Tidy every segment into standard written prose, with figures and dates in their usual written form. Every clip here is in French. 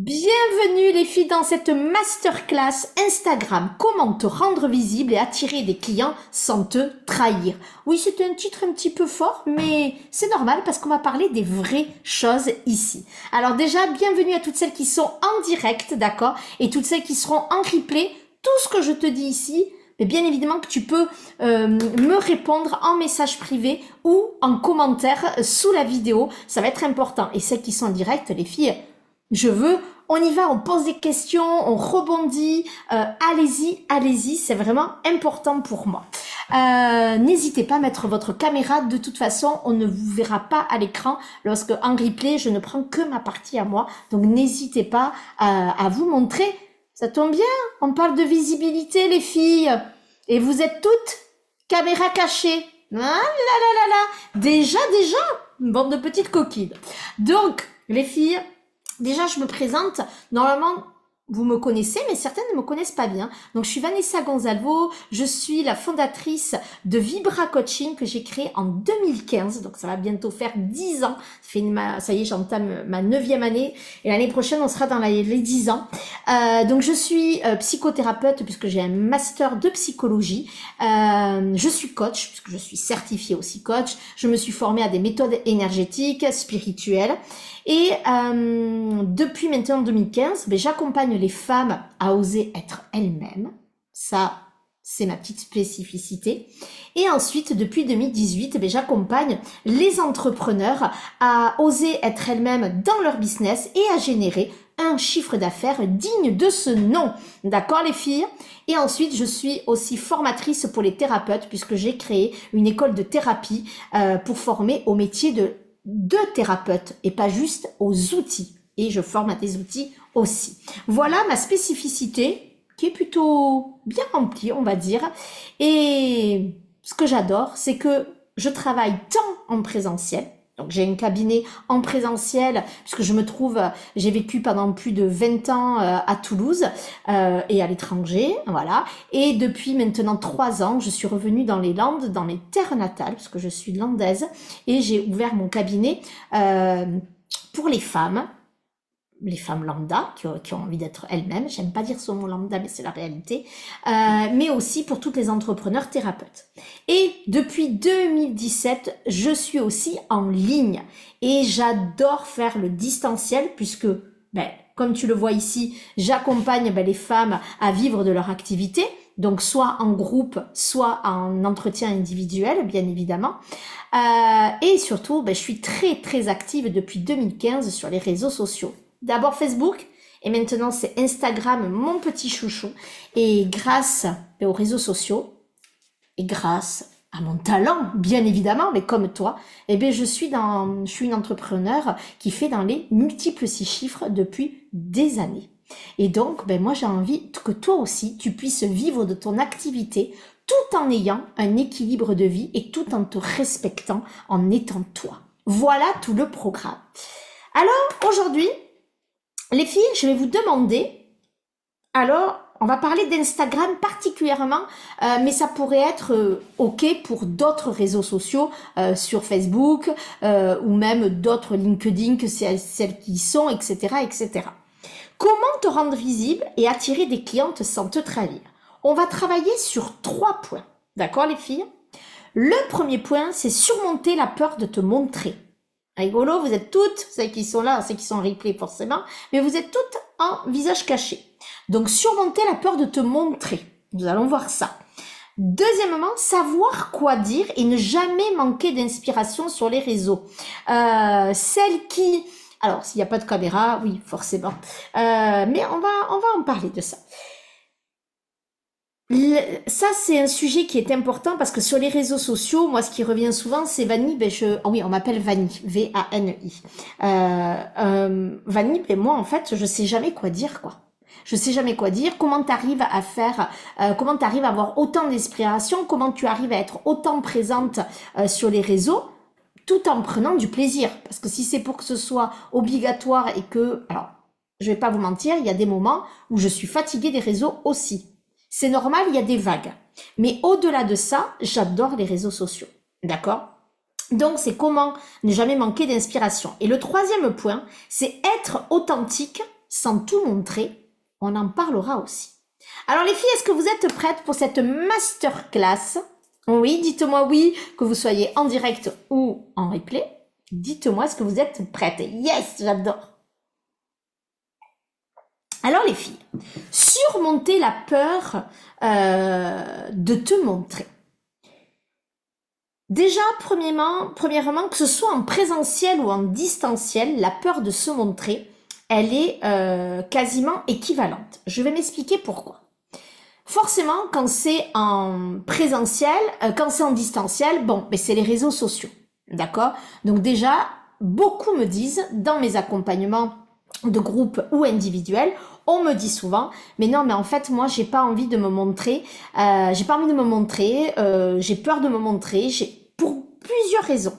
Bienvenue les filles dans cette masterclass Instagram, comment te rendre visible et attirer des clients sans te trahir. Oui, c'est un titre un petit peu fort, mais c'est normal parce qu'on va parler des vraies choses ici. Alors déjà, bienvenue à toutes celles qui sont en direct, d'accord, et toutes celles qui seront en replay. Tout ce que je te dis ici, mais bien évidemment que tu peux me répondre en message privé ou en commentaire sous la vidéo, ça va être important. Et celles qui sont en direct, les filles, on y va, on pose des questions, on rebondit, allez-y, c'est vraiment important pour moi. N'hésitez pas à mettre votre caméra, de toute façon, on ne vous verra pas à l'écran lorsque en replay, je ne prends que ma partie à moi, donc n'hésitez pas à vous montrer. Ça tombe bien, on parle de visibilité les filles, et vous êtes toutes caméra cachée. Ah là là là là, déjà, une bande de petites coquines. Donc, les filles, déjà, je me présente. Normalement, vous me connaissez, mais certaines ne me connaissent pas bien. Donc, je suis Vanessa Gonzalvo. Je suis la fondatrice de Vibra Coaching que j'ai créé en 2015. Donc, ça va bientôt faire 10 ans. Ça y est, j'entame ma 9e année. Et l'année prochaine, on sera dans les 10 ans. Donc, je suis psychothérapeute puisque j'ai un master de psychologie. Je suis coach puisque je suis certifiée aussi coach. Je me suis formée à des méthodes énergétiques, spirituelles. Et depuis maintenant 2015, j'accompagne les femmes à oser être elles-mêmes. Ça, c'est ma petite spécificité. Et ensuite, depuis 2018, j'accompagne les entrepreneurs à oser être elles-mêmes dans leur business et à générer un chiffre d'affaires digne de ce nom. D'accord les filles? Et ensuite, je suis aussi formatrice pour les thérapeutes puisque j'ai créé une école de thérapie pour former au métier de thérapeute et pas juste aux outils. Et je forme à des outils aussi. Voilà ma spécificité qui est plutôt bien remplie, on va dire. Et ce que j'adore, c'est que je travaille tant en présentiel. Donc j'ai un cabinet en présentiel puisque j'ai vécu pendant plus de 20 ans à Toulouse et à l'étranger, voilà. Et depuis maintenant 3 ans, je suis revenue dans les Landes, dans mes terres natales, parce que je suis landaise, et j'ai ouvert mon cabinet pour les femmes lambda qui ont envie d'être elles-mêmes. J'aime pas dire ce mot lambda, mais c'est la réalité. Mais aussi pour toutes les entrepreneurs thérapeutes. Et depuis 2017, je suis aussi en ligne et j'adore faire le distanciel puisque, comme tu le vois ici, j'accompagne les femmes à vivre de leur activité. Donc soit en groupe, soit en entretien individuel, bien évidemment. Et surtout, je suis très très active depuis 2015 sur les réseaux sociaux. D'abord Facebook, et maintenant c'est Instagram, mon petit chouchou. Et grâce aux réseaux sociaux, et grâce à mon talent, bien évidemment, mais comme toi, je suis une entrepreneur qui fait dans les multiples 6 chiffres depuis des années. Et donc, moi j'ai envie que toi aussi, tu puisses vivre de ton activité tout en ayant un équilibre de vie et tout en te respectant, en étant toi. Voilà tout le programme. Alors, aujourd'hui, les filles, je vais vous demander, alors, on va parler d'Instagram particulièrement, mais ça pourrait être OK pour d'autres réseaux sociaux, sur Facebook, ou même d'autres LinkedIn que celles qui y sont, etc., etc. Comment te rendre visible et attirer des clientes sans te trahir? On va travailler sur 3 points. D'accord, les filles? Le premier point, c'est surmonter la peur de te montrer. Rigolo, vous êtes toutes, celles qui sont là, celles qui sont en replay forcément, mais vous êtes toutes en visage caché. Donc, surmonter la peur de te montrer. Nous allons voir ça. Deuxièmement, savoir quoi dire et ne jamais manquer d'inspiration sur les réseaux. Celles qui... Alors, s'il n'y a pas de caméra, oui, forcément. Mais on va en parler de ça. Ça, c'est un sujet qui est important parce que sur les réseaux sociaux, moi, ce qui revient souvent, c'est Vanny. Oui, on m'appelle Vanny, V-A-N-I. Vanny, moi, en fait, je sais jamais quoi dire, quoi. Je sais jamais quoi dire. Comment t'arrives à faire, comment t'arrives à avoir autant d'inspiration, comment tu arrives à être autant présente sur les réseaux, tout en prenant du plaisir. Parce que si c'est pour que ce soit obligatoire et que, alors, je vais pas vous mentir, il y a des moments où je suis fatiguée des réseaux aussi. C'est normal, il y a des vagues. Mais au-delà de ça, j'adore les réseaux sociaux. D'accord? Donc, c'est comment ne jamais manquer d'inspiration. Et le troisième point, c'est être authentique sans tout montrer, on en parlera aussi. Alors les filles, est-ce que vous êtes prêtes pour cette masterclass? Oui, dites-moi oui, que vous soyez en direct ou en replay. Dites-moi, est-ce que vous êtes prêtes? Yes, j'adore. Alors les filles, surmonter la peur de te montrer. Déjà, premièrement, que ce soit en présentiel ou en distanciel, la peur de se montrer, elle est quasiment équivalente. Je vais m'expliquer pourquoi. Forcément, quand c'est en présentiel, quand c'est en distanciel, bon, mais c'est les réseaux sociaux, d'accord? Donc déjà, beaucoup me disent, dans mes accompagnements de groupe ou individuels, on me dit souvent, mais non, mais en fait, moi, j'ai pas envie de me montrer, j'ai pas envie de me montrer, j'ai peur de me montrer, pour plusieurs raisons.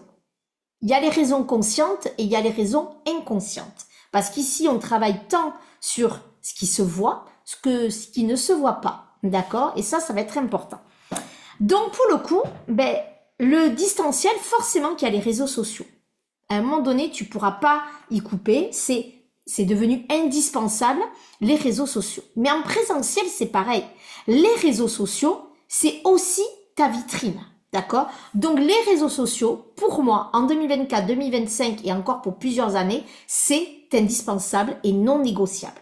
Il y a les raisons conscientes et il y a les raisons inconscientes. Parce qu'ici, on travaille tant sur ce qui se voit que ce qui ne se voit pas. D'accord? Et ça va être important. Donc, pour le coup, le distanciel, forcément qu'il y a les réseaux sociaux. À un moment donné, tu pourras pas y couper. C'est devenu indispensable, les réseaux sociaux. Mais en présentiel, c'est pareil. Les réseaux sociaux, c'est aussi ta vitrine. D'accord? Donc, les réseaux sociaux, pour moi, en 2024, 2025 et encore pour plusieurs années, c'est indispensable et non négociable.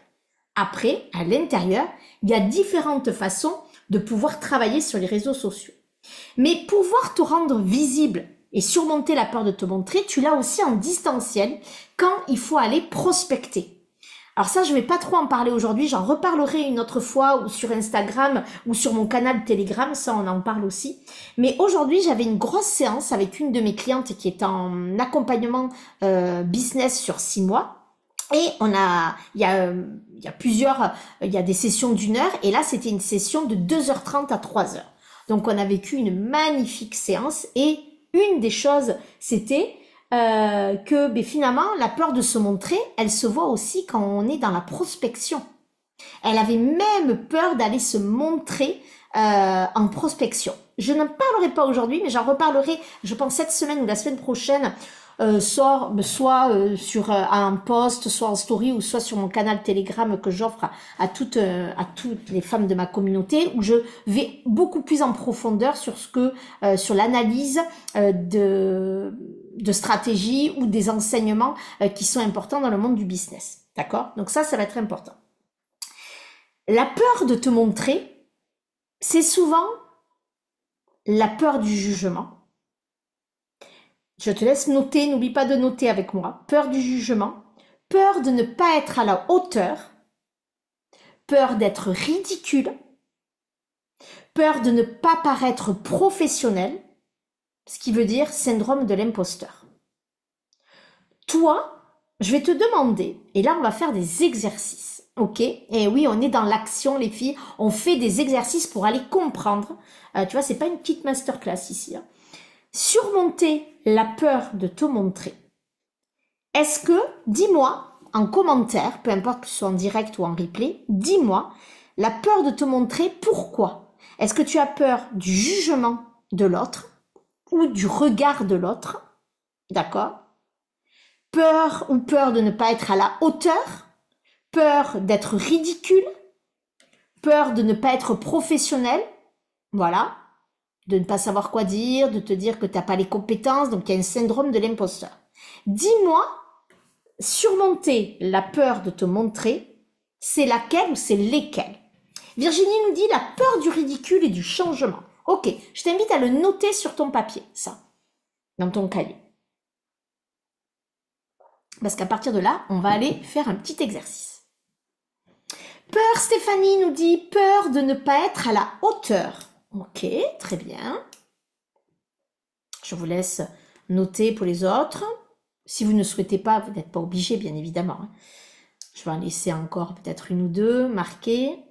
Après, à l'intérieur, il y a différentes façons de pouvoir travailler sur les réseaux sociaux. Mais pouvoir te rendre visible et surmonter la peur de te montrer, tu l'as aussi en distanciel quand il faut aller prospecter. Alors ça, je vais pas trop en parler aujourd'hui, j'en reparlerai une autre fois ou sur Instagram ou sur mon canal Telegram, ça on en parle aussi. Mais aujourd'hui, j'avais une grosse séance avec une de mes clientes qui est en accompagnement business sur 6 mois. Et il y a des sessions d'1 heure, et là, c'était une session de 2h30 à 3h. Donc, on a vécu une magnifique séance, et une des choses, c'était que finalement, la peur de se montrer, elle se voit aussi quand on est dans la prospection. Elle avait même peur d'aller se montrer en prospection. Je n'en parlerai pas aujourd'hui, mais j'en reparlerai, je pense, cette semaine ou la semaine prochaine, soit sur un post, soit en story, ou soit sur mon canal Telegram que j'offre à toutes les femmes de ma communauté, où je vais beaucoup plus en profondeur sur sur l'analyse de stratégies ou des enseignements qui sont importants dans le monde du business. D'accord? Donc ça va être important. La peur de te montrer, c'est souvent la peur du jugement. Je te laisse noter, n'oublie pas de noter avec moi. Peur du jugement, peur de ne pas être à la hauteur, peur d'être ridicule, peur de ne pas paraître professionnel, ce qui veut dire syndrome de l'imposteur. Toi, je vais te demander, et là on va faire des exercices, ok? Et oui, on est dans l'action les filles, on fait des exercices pour aller comprendre. Tu vois, c'est pas une petite masterclass ici, hein. Surmonter la peur de te montrer. Est-ce que, dis-moi en commentaire, peu importe que ce soit en direct ou en replay, dis-moi la peur de te montrer, pourquoi? Est-ce que tu as peur du jugement de l'autre ou du regard de l'autre? D'accord? Peur de ne pas être à la hauteur? Peur d'être ridicule? Peur de ne pas être professionnel? Voilà. De ne pas savoir quoi dire, de te dire que tu n'as pas les compétences, donc il y a un syndrome de l'imposteur. Dis-moi, surmonter la peur de te montrer, c'est laquelle ou c'est lesquelles? Virginie nous dit la peur du ridicule et du changement. Ok, je t'invite à le noter sur ton papier, ça, dans ton cahier. Parce qu'à partir de là, on va aller faire un petit exercice. Peur, Stéphanie nous dit peur de ne pas être à la hauteur. Ok, très bien. Je vous laisse noter pour les autres. Si vous ne souhaitez pas, vous n'êtes pas obligé, bien évidemment. Je vais en laisser encore peut-être une ou deux marquées.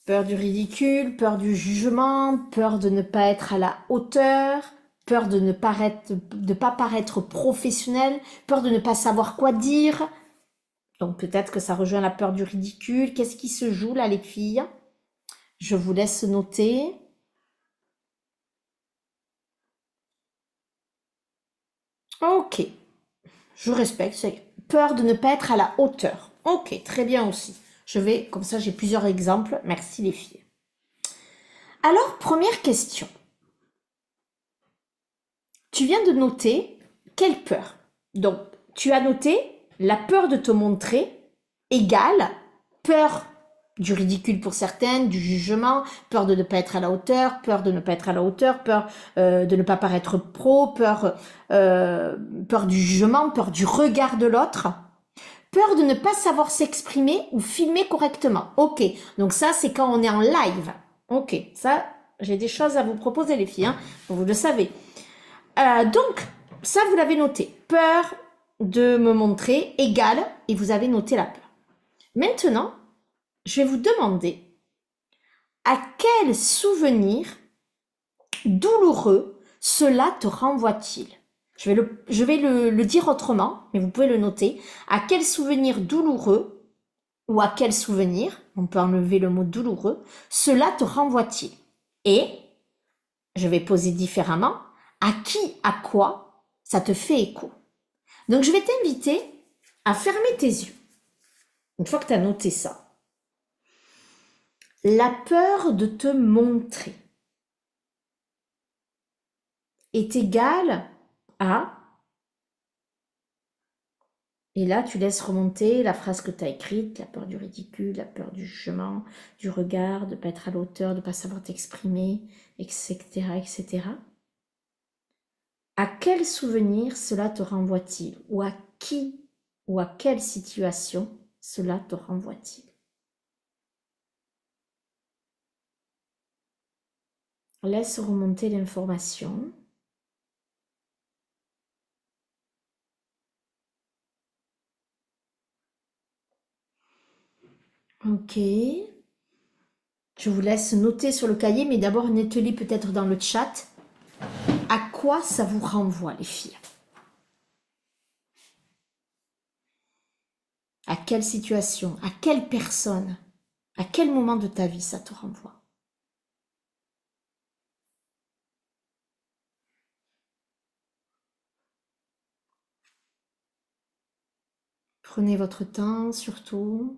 Peur du ridicule, peur du jugement, peur de ne pas être à la hauteur, peur de ne pas paraître professionnel, peur de ne pas savoir quoi dire. Donc peut-être que ça rejoint la peur du ridicule. Qu'est-ce qui se joue là, les filles? Je vous laisse noter. Je respecte, c'est peur de ne pas être à la hauteur. Ok, très bien aussi. Je vais, comme ça j'ai plusieurs exemples. Merci les filles. Alors, première question. Tu viens de noter quelle peur? Donc, tu as noté la peur de te montrer égale peur du ridicule pour certaines, du jugement, peur de ne pas être à la hauteur, peur de ne pas être à la hauteur, peur de ne pas paraître pro, peur du jugement, peur du regard de l'autre, peur de ne pas savoir s'exprimer ou filmer correctement. Ok, donc ça c'est quand on est en live. Ok, ça j'ai des choses à vous proposer les filles, hein, vous le savez. Donc, ça, vous l'avez noté. Peur de me montrer égale, et vous avez noté la peur. Maintenant, je vais vous demander à quel souvenir douloureux cela te renvoie-t-il? Je vais le dire autrement, mais vous pouvez le noter. À quel souvenir douloureux ou à quel souvenir, on peut enlever le mot douloureux, cela te renvoie-t-il? Et je vais poser différemment. À qui, à quoi ça te fait écho? Donc, je vais t'inviter à fermer tes yeux. Une fois que tu as noté ça. La peur de te montrer est égale à... Et là, tu laisses remonter la phrase que tu as écrite, la peur du ridicule, la peur du jugement, du regard, de ne pas être à l'auteur, de ne pas savoir t'exprimer, etc., etc. À quel souvenir cela te renvoie-t-il? Ou à qui ou à quelle situation cela te renvoie-t-il? Laisse remonter l'information. Ok. Je vous laisse noter sur le cahier, mais d'abord notez-les peut-être dans le chat. À quoi ça vous renvoie, les filles? À quelle situation? À quelle personne? À quel moment de ta vie ça te renvoie? Prenez votre temps, surtout.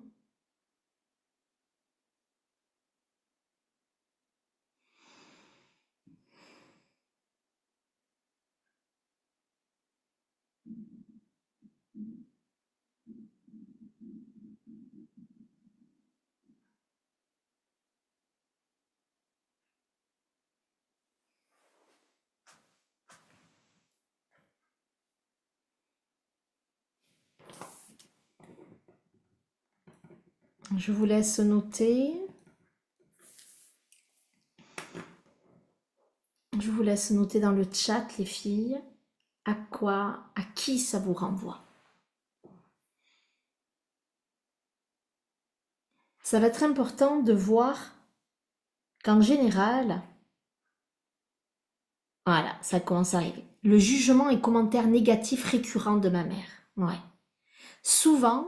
Je vous laisse noter. Je vous laisse noter dans le chat, les filles, à quoi, à qui ça vous renvoie. Ça va être important de voir qu'en général, voilà, ça commence à arriver. Le jugement et commentaires négatifs récurrents de ma mère. Ouais. Souvent,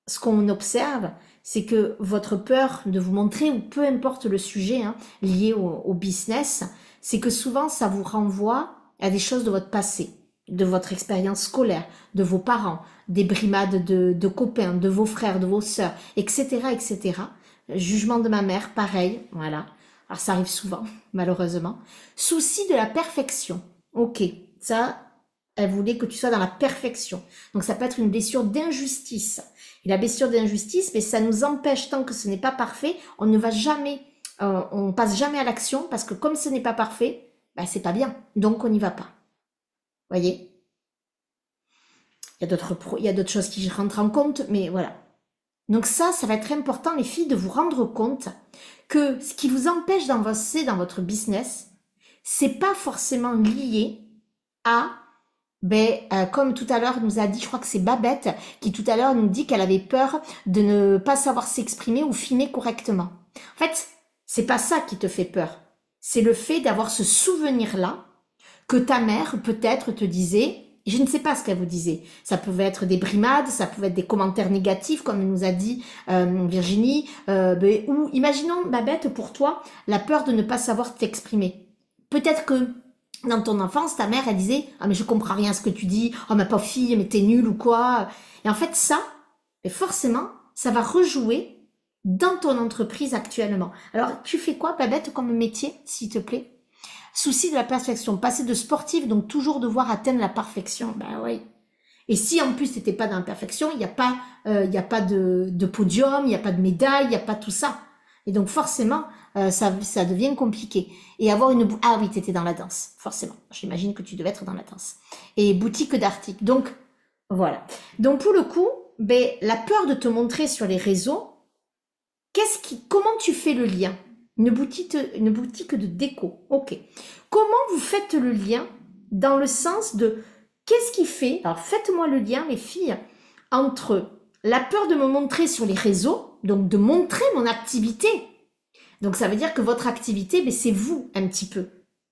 ce qu'on observe, c'est que votre peur de vous montrer, ou peu importe le sujet lié au business, c'est que souvent ça vous renvoie à des choses de votre passé, de votre expérience scolaire, de vos parents, des brimades de copains, de vos frères, de vos sœurs, etc., etc. Jugement de ma mère, pareil, voilà. Alors ça arrive souvent, malheureusement. Souci de la perfection. Ok, ça, elle voulait que tu sois dans la perfection. Donc ça peut être une blessure d'injustice. Et la blessure d'injustice, mais ça nous empêche, tant que ce n'est pas parfait, on ne va jamais, on passe jamais à l'action, parce que comme ce n'est pas parfait, bah, c'est pas bien. Donc on n'y va pas. Voyez? Il y a d'autres choses qui rentrent en compte, mais voilà. Donc ça va être important, les filles, de vous rendre compte que ce qui vous empêche d'avancer dans votre business, c'est pas forcément lié à, comme tout à l'heure nous a dit, je crois que c'est Babette, qui tout à l'heure nous dit qu'elle avait peur de ne pas savoir s'exprimer ou filmer correctement. En fait, c'est pas ça qui te fait peur. C'est le fait d'avoir ce souvenir-là que ta mère peut-être te disait. Je ne sais pas ce qu'elle vous disait. Ça pouvait être des brimades, ça pouvait être des commentaires négatifs, comme nous a dit Virginie. Ou imaginons, Babette, pour toi, la peur de ne pas savoir t'exprimer. Peut-être que Dans ton enfance, ta mère, elle disait, ah mais je comprends rien à ce que tu dis, oh ma pauvre fille, mais t'es nulle ou quoi. Et en fait, ça, mais forcément, ça va rejouer dans ton entreprise actuellement. Alors, tu fais quoi, Babette, comme métier, s'il te plaît? Souci de la perfection, passer de sportif, donc toujours devoir atteindre la perfection. Ben oui. Et si en plus t'étais pas dans la perfection, il y a pas de podium, il y a pas de médaille, il y a pas tout ça. Et donc forcément, ça devient compliqué. Et avoir ah oui, t'étais dans la danse, forcément. J'imagine que tu devais être dans la danse. Et boutique d'articles. Donc voilà. Donc pour le coup, ben la peur de te montrer sur les réseaux, comment tu fais le lien? Une boutique de déco. Ok. Comment vous faites le lien dans le sens de qu'est-ce qui fait, alors faites-moi le lien, les filles, entre la peur de me montrer sur les réseaux, donc de montrer mon activité. Donc ça veut dire que votre activité, ben, c'est vous un petit peu.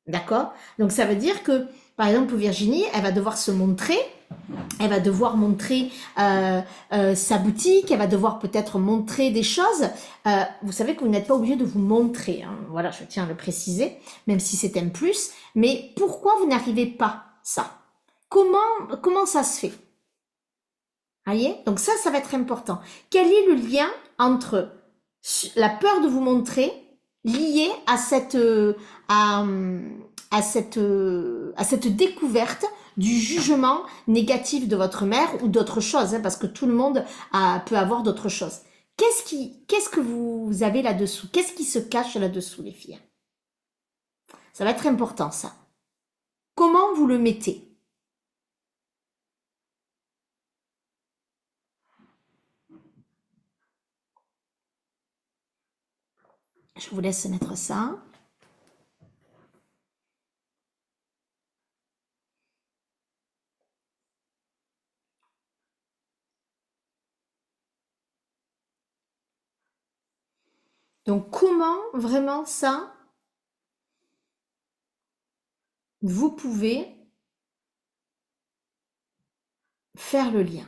D'accord? Donc ça veut dire que, par exemple, pour Virginie, elle va devoir se montrer, elle va devoir montrer sa boutique, elle va devoir peut-être montrer des choses. Vous savez que vous n'êtes pas obligé de vous montrer, hein. Voilà, je tiens à le préciser, même si c'est un plus. Mais pourquoi vous n'arrivez pas ça? Comment ça se fait? Voyez? Donc ça va être important. Quel est le lien entre la peur de vous montrer liée à à, à cette découverte du jugement négatif de votre mère ou d'autres choses, hein, parce que tout le monde peut avoir d'autres choses. Qu'est-ce que vous avez là-dessous? Qu'est-ce qui se cache là-dessous, les filles? Ça va être important, ça. Comment vous le mettez? Je vous laisse mettre ça. Donc, comment vraiment ça, vous pouvez faire le lien?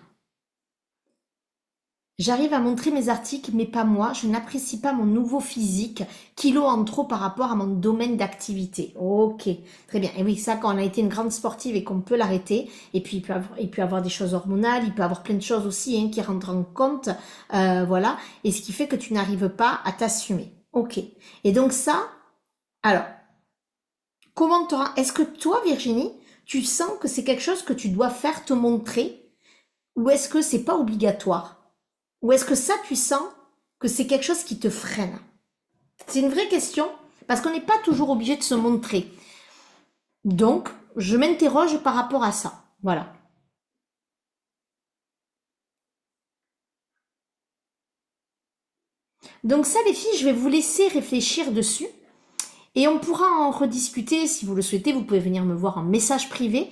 J'arrive à montrer mes articles, mais pas moi. Je n'apprécie pas mon nouveau physique, kilos en trop par rapport à mon domaine d'activité. Ok, très bien. Et oui, ça, quand on a été une grande sportive et qu'on peut l'arrêter, et puis il peut avoir des choses hormonales, il peut avoir plein de choses aussi hein, qui rentrent en compte, voilà. Et ce qui fait que tu n'arrives pas à t'assumer. Ok. Et donc ça, alors, est-ce que toi, Virginie, tu sens que c'est quelque chose que tu dois faire te montrer, ou est-ce que c'est pas obligatoire? Ou est-ce que ça, tu sens que c'est quelque chose qui te freine? C'est une vraie question, parce qu'on n'est pas toujours obligé de se montrer. Donc, je m'interroge par rapport à ça. Voilà. Donc ça, les filles, je vais vous laisser réfléchir dessus. Et on pourra en rediscuter si vous le souhaitez. Vous pouvez venir me voir en message privé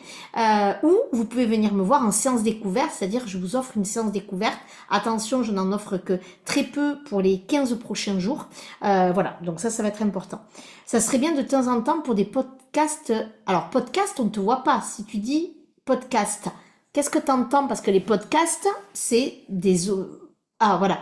ou vous pouvez venir me voir en séance découverte, c'est-à-dire je vous offre une séance découverte. Attention, je n'en offre que très peu pour les 15 prochains jours. Voilà, donc ça va être important. Ça serait bien de temps en temps pour des podcasts. Alors podcast, on ne te voit pas. Si tu dis podcast, qu'est-ce que tu entends? Parce que les podcasts, c'est des... Ah voilà,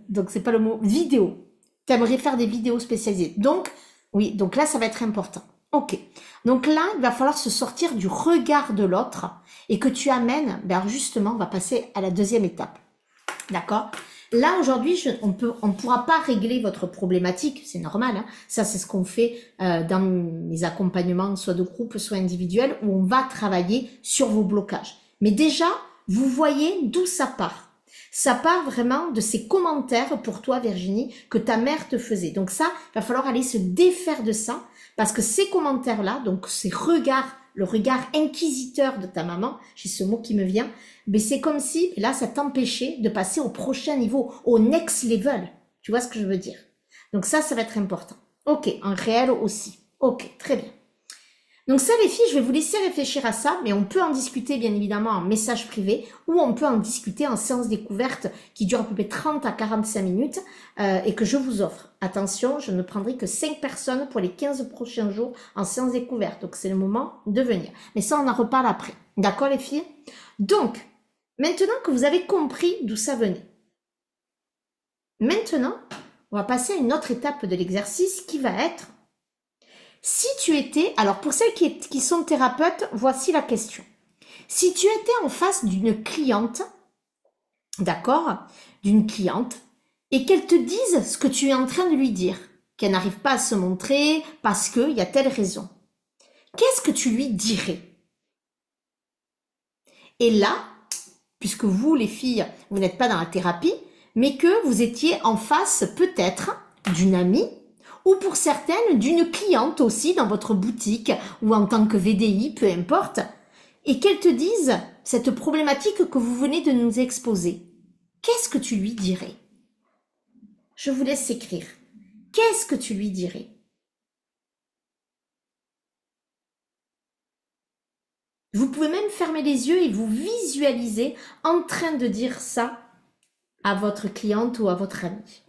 donc c'est pas le mot vidéo. Tu aimerais faire des vidéos spécialisées. Donc, oui, donc là, ça va être important. Ok. Donc là, il va falloir se sortir du regard de l'autre et que tu amènes, ben justement, on va passer à la deuxième étape. D'accord? Là, aujourd'hui, on pourra pas régler votre problématique, c'est normal, hein. Ça, c'est ce qu'on fait dans mes accompagnements, soit de groupe, soit individuels, où on va travailler sur vos blocages. Mais déjà, vous voyez d'où ça part. Ça part vraiment de ces commentaires pour toi, Virginie, que ta mère te faisait. Donc ça, il va falloir aller se défaire de ça, parce que ces commentaires-là, donc ces regards, le regard inquisiteur de ta maman, j'ai ce mot qui me vient, mais c'est comme si, là, ça t'empêchait de passer au prochain niveau, au next level. Tu vois ce que je veux dire? Donc ça va être important. Ok, en réel aussi. Ok, très bien. Donc ça, les filles, je vais vous laisser réfléchir à ça, mais on peut en discuter bien évidemment en message privé ou on peut en discuter en séance découverte qui dure à peu près 30 à 45 minutes et que je vous offre. Attention, je ne prendrai que 5 personnes pour les 15 prochains jours en séance découverte, donc c'est le moment de venir. Mais ça, on en reparle après. D'accord, les filles? Donc, maintenant que vous avez compris d'où ça venait, maintenant, on va passer à une autre étape de l'exercice qui va être Si tu étais, alors pour celles qui sont thérapeutes, voici la question. Si tu étais en face d'une cliente, d'accord, d'une cliente, et qu'elle te dise ce que tu es en train de lui dire, qu'elle n'arrive pas à se montrer parce qu'il y a telle raison, qu'est-ce que tu lui dirais? Et là, puisque vous, les filles, vous n'êtes pas dans la thérapie, mais que vous étiez en face peut-être d'une amie, ou pour certaines d'une cliente aussi dans votre boutique, ou en tant que VDI, peu importe, et qu'elle te dise cette problématique que vous venez de nous exposer, qu'est-ce que tu lui dirais? Je vous laisse écrire. Qu'est-ce que tu lui dirais? Vous pouvez même fermer les yeux et vous visualiser en train de dire ça à votre cliente ou à votre ami.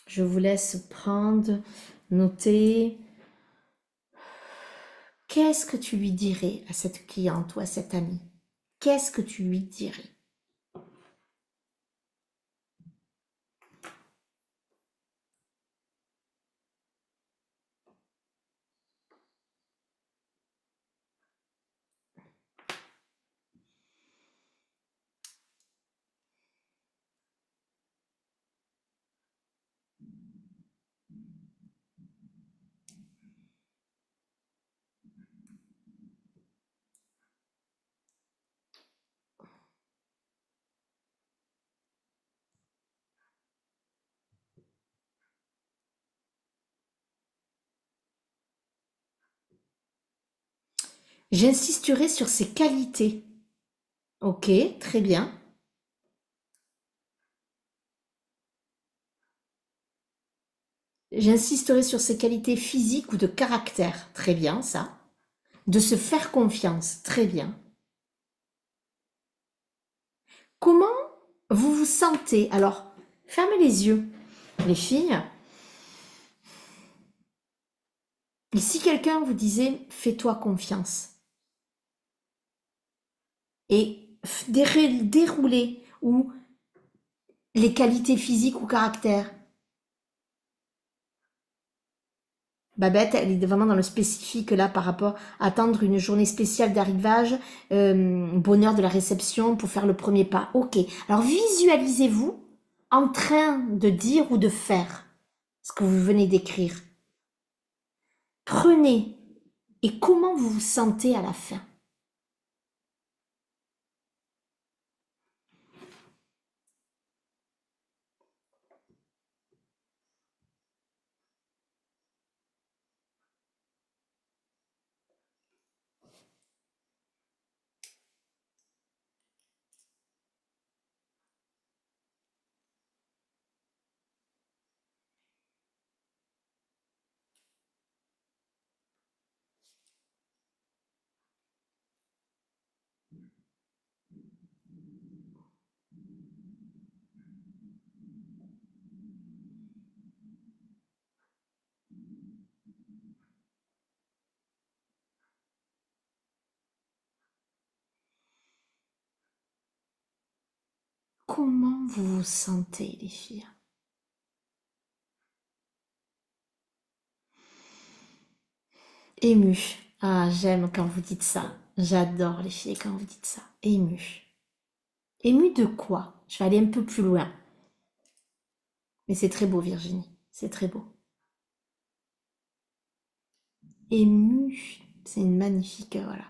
Je vous laisse prendre, noter. Qu'est-ce que tu lui dirais à cette cliente ou à cet ami? Qu'est-ce que tu lui dirais? J'insisterai sur ses qualités. Ok, très bien. J'insisterai sur ses qualités physiques ou de caractère. Très bien, ça. De se faire confiance. Très bien. Comment vous vous sentez? Alors, fermez les yeux, les filles. Et si quelqu'un vous disait, fais-toi confiance, et dérouler ou les qualités physiques ou caractère. Babette, elle est vraiment dans le spécifique là par rapport à attendre une journée spéciale d'arrivage, bonheur de la réception pour faire le premier pas. Ok, alors visualisez-vous en train de dire ou de faire ce que vous venez d'écrire. Prenez et comment vous vous sentez à la fin. Comment vous vous sentez, les filles? Ému. Ah, j'aime quand vous dites ça. J'adore les filles quand vous dites ça. Ému. Ému de quoi? Je vais aller un peu plus loin. Mais c'est très beau, Virginie. C'est très beau. Ému. C'est une magnifique, voilà.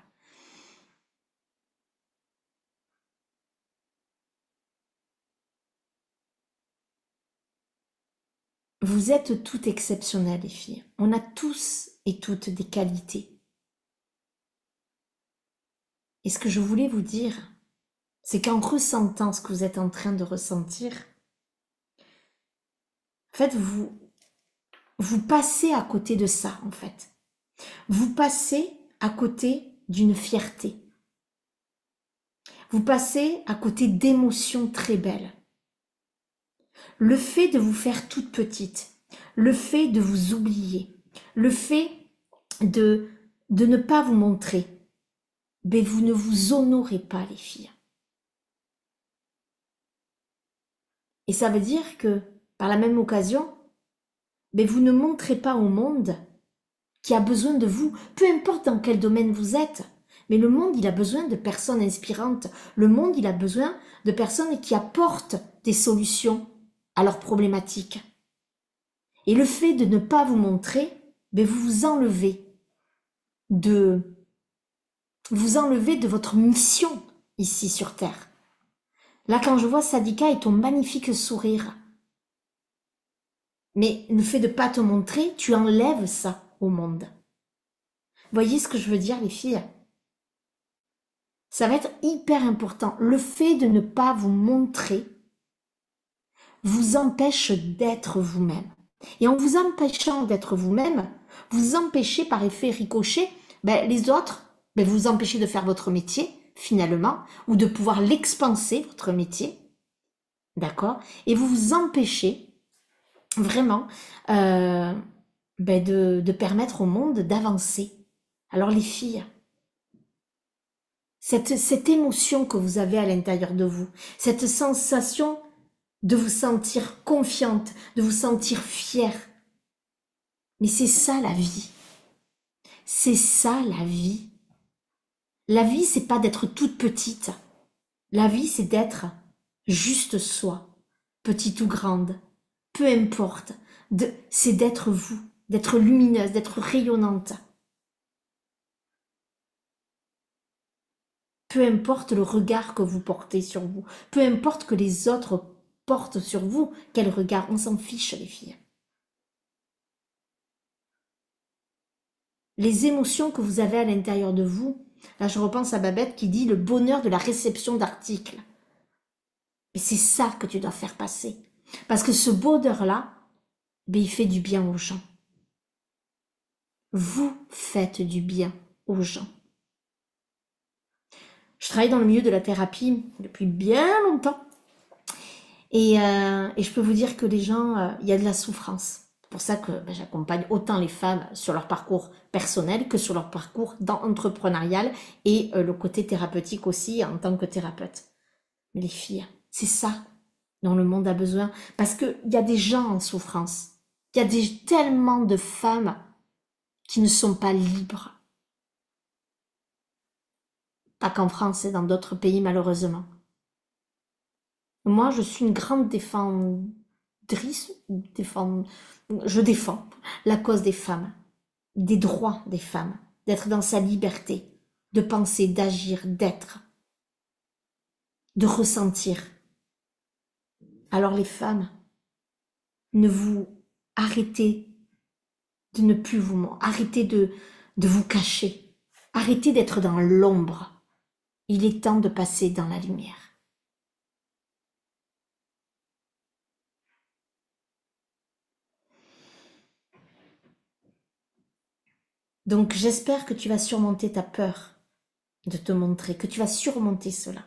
Vous êtes toutes exceptionnelles, les filles. On a tous et toutes des qualités. Et ce que je voulais vous dire, c'est qu'en ressentant ce que vous êtes en train de ressentir, en fait, vous passez à côté de ça, en fait. Vous passez à côté d'une fierté. Vous passez à côté d'émotions très belles. Le fait de vous faire toute petite, le fait de vous oublier, le fait de de ne pas vous montrer, mais vous ne vous honorez pas, les filles. Et ça veut dire que, par la même occasion, mais vous ne montrez pas au monde qui a besoin de vous, peu importe dans quel domaine vous êtes. Mais le monde, il a besoin de personnes inspirantes. Le monde, il a besoin de personnes qui apportent des solutions à leurs problématiques. Et le fait de ne pas vous montrer, mais vous vous enlevez de votre mission ici sur Terre. Là, quand je vois Sadika et ton magnifique sourire, mais le fait de ne pas te montrer, tu enlèves ça au monde. Voyez ce que je veux dire, les filles? Ça va être hyper important. Le fait de ne pas vous montrer vous empêche d'être vous-même. Et en vous empêchant d'être vous-même, vous empêchez par effet ricochet les autres, vous empêchez de faire votre métier, finalement, ou de pouvoir l'expanser, votre métier. D'accord? Et vous vous empêchez vraiment de permettre au monde d'avancer. Alors les filles, cette émotion que vous avez à l'intérieur de vous, cette sensation de vous sentir confiante, de vous sentir fière. Mais c'est ça la vie. C'est ça la vie. La vie, c'est pas d'être toute petite. La vie, c'est d'être juste soi, petite ou grande, peu importe. C'est d'être vous, d'être lumineuse, d'être rayonnante. Peu importe le regard que vous portez sur vous, peu importe que les autres portent sur vous, quel regard, on s'en fiche les filles. Les émotions que vous avez à l'intérieur de vous, là je repense à Babette qui dit le bonheur de la réception d'articles. Mais c'est ça que tu dois faire passer. Parce que ce bonheur-là, il fait du bien aux gens. Vous faites du bien aux gens. Je travaille dans le milieu de la thérapie depuis bien longtemps. Et je peux vous dire que les gens, il y a de la souffrance. C'est pour ça que j'accompagne autant les femmes sur leur parcours personnel que sur leur parcours entrepreneurial et le côté thérapeutique aussi en tant que thérapeute. Mais les filles, c'est ça dont le monde a besoin. Parce qu'il y a des gens en souffrance. Il y a tellement de femmes qui ne sont pas libres. Pas qu'en France et dans d'autres pays malheureusement. Moi, je suis une grande défendrice, je défends la cause des femmes, des droits des femmes, d'être dans sa liberté, de penser, d'agir, d'être, de ressentir. Alors les femmes, ne vous arrêtez de ne plus arrêtez de vous cacher, arrêtez d'être dans l'ombre. Il est temps de passer dans la lumière. Donc j'espère que tu vas surmonter ta peur de te montrer, que tu vas surmonter cela.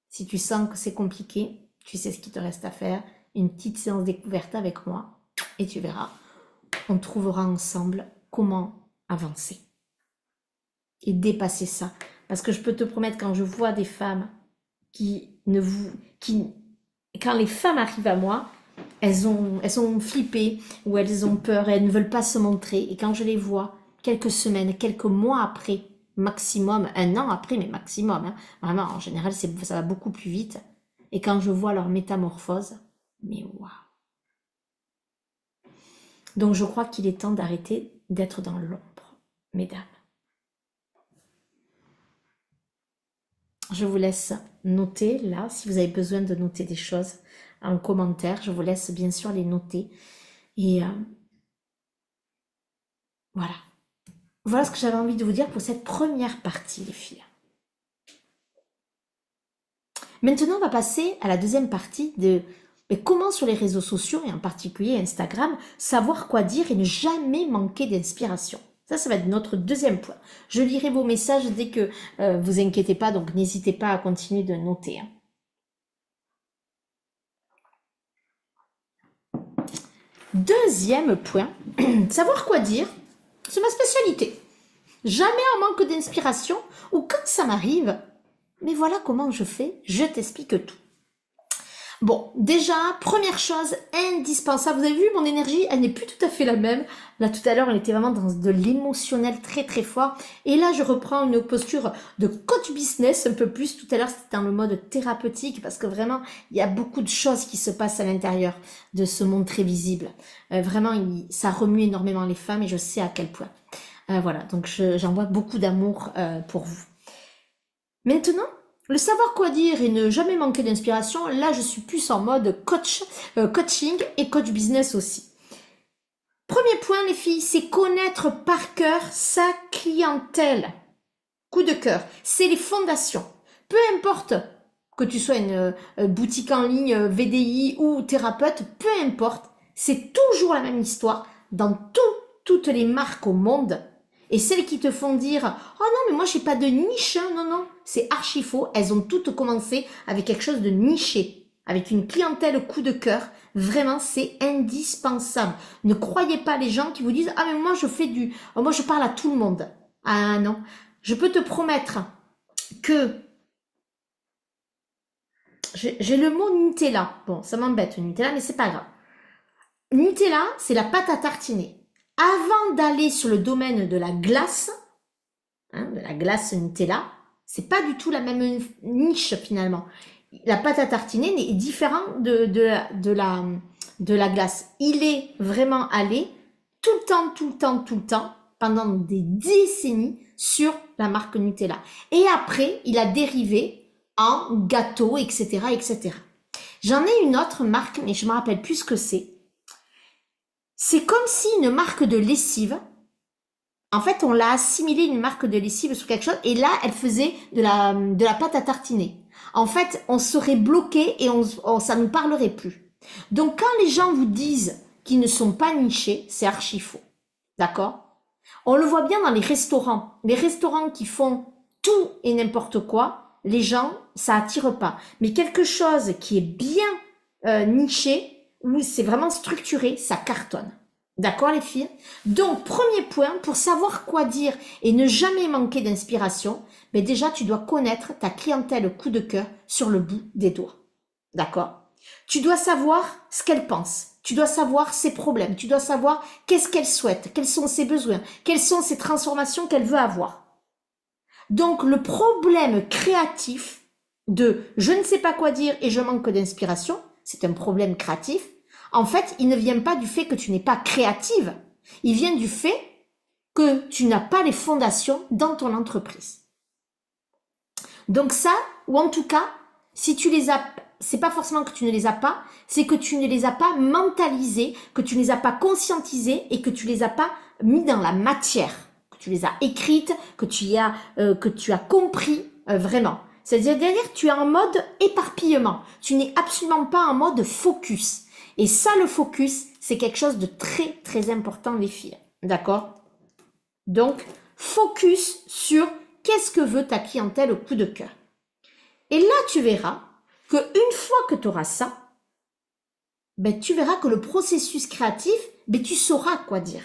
Si tu sens que c'est compliqué, tu sais ce qu'il te reste à faire, une petite séance découverte avec moi et tu verras, on trouvera ensemble comment avancer et dépasser ça. Parce que je peux te promettre, quand je vois des femmes quand les femmes arrivent à moi, elles sont flippées ou elles ont peur et elles ne veulent pas se montrer. Et quand je les vois, quelques semaines, quelques mois après, maximum, un an après, mais maximum, hein, vraiment, en général, ça va beaucoup plus vite. Et quand je vois leur métamorphose, mais waouh! Donc je crois qu'il est temps d'arrêter d'être dans l'ombre, mesdames. Je vous laisse noter là, si vous avez besoin de noter des choses en commentaire, je vous laisse bien sûr les noter. Et voilà. Voilà ce que j'avais envie de vous dire pour cette première partie, les filles. Maintenant, on va passer à la deuxième partie de comment sur les réseaux sociaux, et en particulier Instagram, savoir quoi dire et ne jamais manquer d'inspiration. Ça va être notre deuxième point. Je lirai vos messages dès que vous inquiétez pas, donc n'hésitez pas à continuer de noter. Hein. Deuxième point, savoir quoi dire, c'est ma spécialité. jamais en manque d'inspiration, ou quand ça m'arrive, mais voilà comment je fais, je t'explique tout. Bon, déjà, première chose indispensable, vous avez vu mon énergie, elle n'est plus tout à fait la même. Là, tout à l'heure, elle était vraiment dans de l'émotionnel très très fort. Et là, je reprends une posture de coach business un peu plus. Tout à l'heure, c'était dans le mode thérapeutique parce que vraiment, il y a beaucoup de choses qui se passent à l'intérieur de ce monde très visible. Vraiment, ça remue énormément les femmes et je sais à quel point. Voilà, donc j'envoie beaucoup d'amour pour vous. Maintenant, le savoir quoi dire et ne jamais manquer d'inspiration, là je suis plus en mode coaching et coach business aussi. Premier point les filles, c'est connaître par cœur sa clientèle. Coup de cœur, c'est les fondations. Peu importe que tu sois une boutique en ligne, VDI ou thérapeute, peu importe, c'est toujours la même histoire dans toutes les marques au monde. Et celles qui te font dire « Oh non, mais moi, j'ai pas de niche. Hein. » Non, non, c'est archi faux. Elles ont toutes commencé avec quelque chose de niché, avec une clientèle coup de cœur. Vraiment, c'est indispensable. Ne croyez pas les gens qui vous disent « Ah, mais moi, moi, je parle à tout le monde. » Ah non, je peux te promettre que j'ai le mot Nutella. Bon, ça m'embête, Nutella, mais c'est pas grave. Nutella, c'est la pâte à tartiner. Avant d'aller sur le domaine de la glace, de la glace Nutella, c'est pas du tout la même niche finalement. La pâte à tartiner est différente de la glace. Il est vraiment allé tout le temps, pendant des décennies sur la marque Nutella. Et après, il a dérivé en gâteau, etc., etc. J'en ai une autre marque, mais je me rappelle plus ce que c'est. C'est comme si une marque de lessive, en fait, on l'a assimilé une marque de lessive sur quelque chose, et là, elle faisait de la pâte à tartiner. En fait, on serait bloqué et ça ne nous parlerait plus. Donc, quand les gens vous disent qu'ils ne sont pas nichés, c'est archi faux. D'accord? On le voit bien dans les restaurants. Les restaurants qui font tout et n'importe quoi, les gens, ça attire pas. Mais quelque chose qui est bien niché, où c'est vraiment structuré, ça cartonne. D'accord les filles? Donc, premier point, pour savoir quoi dire et ne jamais manquer d'inspiration, mais déjà tu dois connaître ta clientèle coup de cœur sur le bout des doigts. D'accord? Tu dois savoir ce qu'elle pense, tu dois savoir ses problèmes, tu dois savoir qu'est-ce qu'elle souhaite, quels sont ses besoins, quelles sont ses transformations qu'elle veut avoir. Donc, le problème créatif de je ne sais pas quoi dire et je manque d'inspiration, c'est un problème créatif. En fait, il ne vient pas du fait que tu n'es pas créative. Il vient du fait que tu n'as pas les fondations dans ton entreprise. Donc ça, ou en tout cas, si tu les as, c'est pas forcément que tu ne les as pas, c'est que tu ne les as pas mentalisées, que tu ne les as pas conscientisées et que tu les as pas mis dans la matière, que tu les as écrites, que tu as compris vraiment. C'est-à-dire derrière, tu es en mode éparpillement. Tu n'es absolument pas en mode focus. Et ça, le focus, c'est quelque chose de très, très important, les filles. D'accord? Donc, focus sur qu'est-ce que veut ta clientèle au coup de cœur. Et là, tu verras que une fois que tu auras ça, ben, tu verras que le processus créatif, ben, tu sauras quoi dire.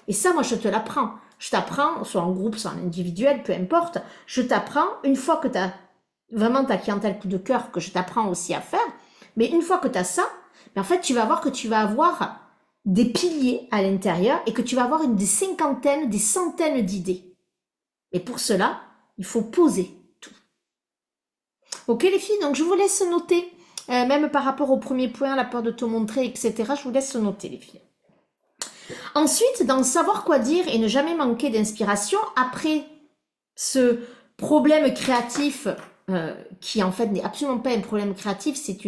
Et ça, moi, je te l'apprends. Je t'apprends, soit en groupe, soit en individuel, peu importe. Je t'apprends, une fois que tu as vraiment ta clientèle coup de cœur, que je t'apprends aussi à faire, mais une fois que tu as ça, en fait, tu vas voir que tu vas avoir des piliers à l'intérieur et que tu vas avoir des cinquantaines, des centaines d'idées. Et pour cela, il faut poser tout. Ok les filles, donc je vous laisse noter, même par rapport au premier point, la peur de te montrer, etc. Je vous laisse noter les filles. Ensuite, dans savoir quoi dire et ne jamais manquer d'inspiration, après ce problème créatif qui en fait n'est absolument pas un problème créatif, c'est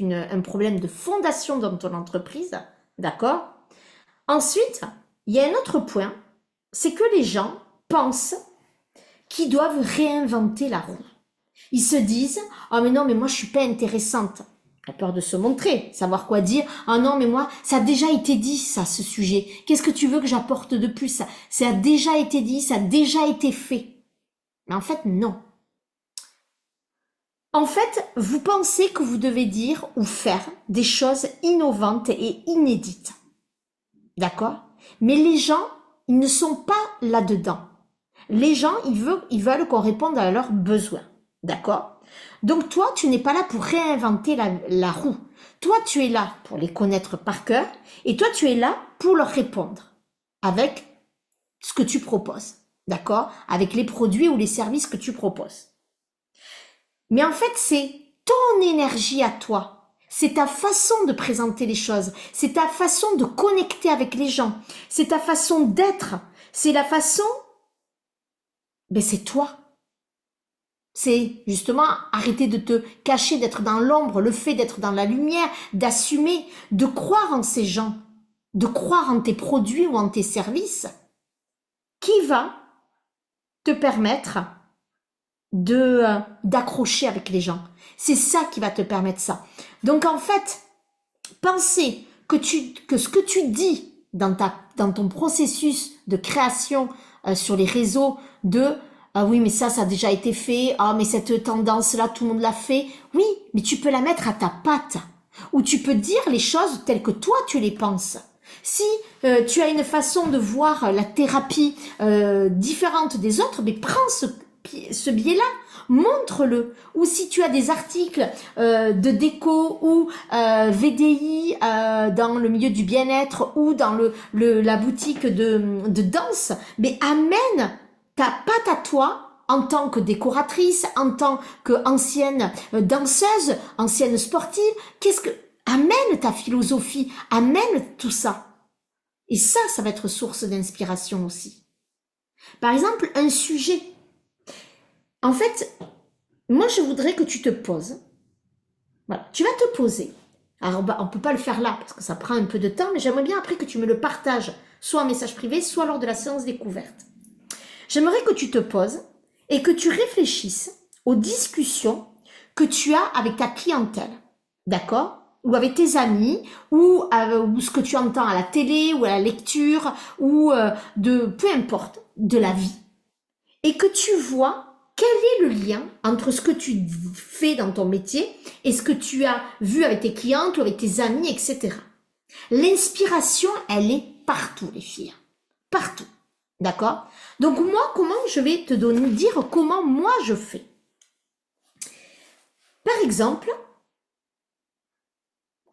un problème de fondation dans ton entreprise, d'accord? Ensuite, il y a un autre point, c'est que les gens pensent qu'ils doivent réinventer la roue. Ils se disent « Oh mais non, mais moi je suis pas intéressante ». La peur de se montrer, savoir quoi dire. « Ah non, mais moi, ça a déjà été dit, ça, ce sujet. Qu'est-ce que tu veux que j'apporte de plus? Ça a déjà été dit, ça a déjà été fait. » Mais en fait, non. En fait, vous pensez que vous devez dire ou faire des choses innovantes et inédites. D'accord? Mais les gens ils ne sont pas là-dedans. Les gens, ils veulent qu'on réponde à leurs besoins. D'accord? Donc toi, tu n'es pas là pour réinventer la roue. Toi, tu es là pour les connaître par cœur et toi, tu es là pour leur répondre avec ce que tu proposes. D'accord? Avec les produits ou les services que tu proposes. Mais en fait, c'est ton énergie à toi. C'est ta façon de présenter les choses. C'est ta façon de connecter avec les gens. C'est ta façon d'être. C'est la façon... Ben c'est toi. C'est justement arrêter de te cacher, d'être dans l'ombre, le fait d'être dans la lumière, d'assumer, de croire en ces gens, de croire en tes produits ou en tes services, qui va te permettre d'accrocher avec les gens. C'est ça qui va te permettre ça. Donc en fait, penser que ce que tu dis dans ton processus de création sur les réseaux de ah oui mais ça a déjà été fait, ah mais cette tendance là tout le monde l'a fait, oui mais tu peux la mettre à ta patte ou tu peux dire les choses telles que toi tu les penses. Si tu as une façon de voir la thérapie différente des autres, mais prends ce biais-là, montre-le. Ou si tu as des articles de déco ou VDI dans le milieu du bien-être ou dans la boutique de danse, mais amène ta patte à toi en tant que décoratrice, en tant qu'ancienne danseuse, ancienne sportive. Amène ta philosophie, amène tout ça. Et ça va être source d'inspiration aussi. Par exemple, un sujet. En fait, moi, je voudrais que tu te poses. Voilà, tu vas te poser. Alors, on peut pas le faire là, parce que ça prend un peu de temps, mais j'aimerais bien après que tu me le partages, soit en message privé, soit lors de la séance découverte. J'aimerais que tu te poses et que tu réfléchisses aux discussions que tu as avec ta clientèle. D'accord? Ou avec tes amis, ou ce que tu entends à la télé, ou à la lecture, ou peu importe, de la vie. Et que tu vois quel est le lien entre ce que tu fais dans ton métier et ce que tu as vu avec tes clientes ou avec tes amis, etc. L'inspiration, elle est partout, les filles. Partout. D'accord? Donc moi, comment je vais te dire comment moi je fais? Par exemple,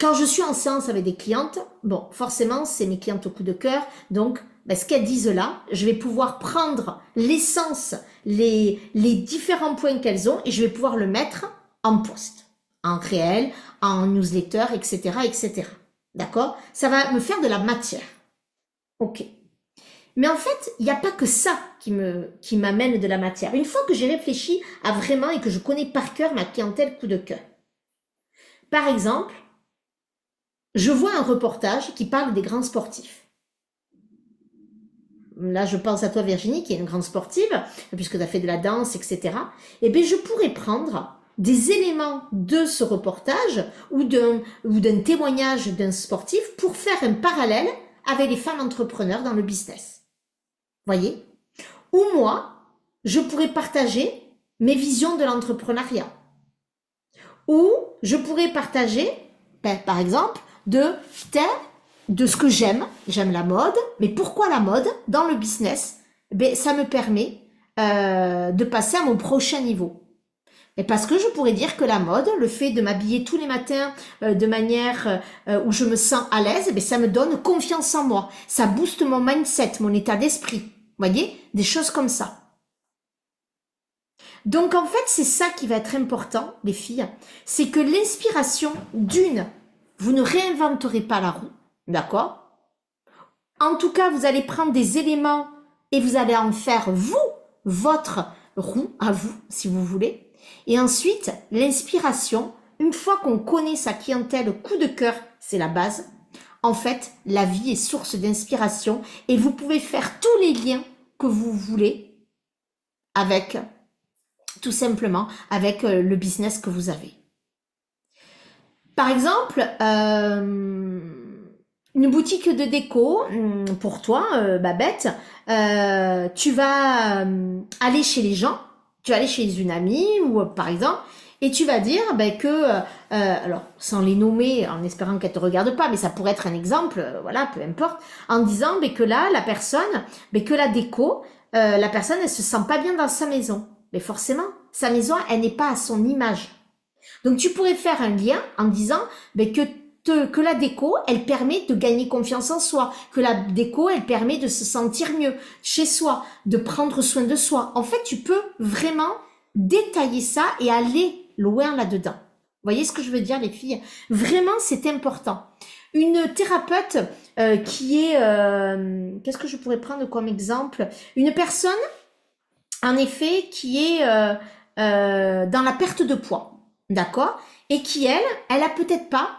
quand je suis en séance avec des clientes, bon, forcément, c'est mes clientes au coup de cœur, donc ce qu'elles disent là, je vais pouvoir prendre l'essence, les différents points qu'elles ont et je vais pouvoir le mettre en post, en réel, en newsletter, etc., etc. D'accord? Ça va me faire de la matière. Ok. Mais en fait, il n'y a pas que ça qui m'amène de la matière. Une fois que j'ai réfléchi à vraiment et que je connais par cœur ma clientèle coup de cœur. Par exemple, je vois un reportage qui parle des grands sportifs. Là, je pense à toi, Virginie, qui est une grande sportive, puisque tu as fait de la danse, etc. Eh bien, je pourrais prendre des éléments de ce reportage ou d'un témoignage d'un sportif pour faire un parallèle avec les femmes entrepreneurs dans le business. Voyez? Ou moi, je pourrais partager mes visions de l'entrepreneuriat. Ou je pourrais partager, par exemple, de ce que j'aime la mode, mais pourquoi la mode dans le business? Ça me permet de passer à mon prochain niveau. Et parce que je pourrais dire que la mode, le fait de m'habiller tous les matins de manière où je me sens à l'aise, ça me donne confiance en moi. Ça booste mon mindset, mon état d'esprit. Vous voyez? Des choses comme ça. Donc en fait, c'est ça qui va être important, les filles. C'est que l'inspiration vous ne réinventerez pas la roue. D'accord? En tout cas, vous allez prendre des éléments et vous allez en faire, votre roue à vous, si vous voulez. Et ensuite, l'inspiration, une fois qu'on connaît sa clientèle coup de cœur, c'est la base. En fait, la vie est source d'inspiration et vous pouvez faire tous les liens que vous voulez avec, tout simplement, avec le business que vous avez. Par exemple, une boutique de déco, pour toi, Babette, tu vas aller chez les gens, tu vas aller chez une amie ou par exemple, Et tu vas dire ben, que, alors sans les nommer, en espérant qu'elle te regarde pas, mais ça pourrait être un exemple, voilà, peu importe, en disant ben, que là, la personne, ben, que la déco, la personne, elle se sent pas bien dans sa maison. Mais forcément, sa maison, elle n'est pas à son image. Donc tu pourrais faire un lien en disant ben, que la déco, elle permet de gagner confiance en soi, que la déco, elle permet de se sentir mieux chez soi, de prendre soin de soi. En fait, tu peux vraiment détailler ça et aller loin là-dedans. Vous voyez ce que je veux dire, les filles? Vraiment, c'est important. Une thérapeute qui est... Qu'est-ce que je pourrais prendre comme exemple? Une personne, en effet, qui est dans la perte de poids, d'accord? Et qui, elle a peut-être pas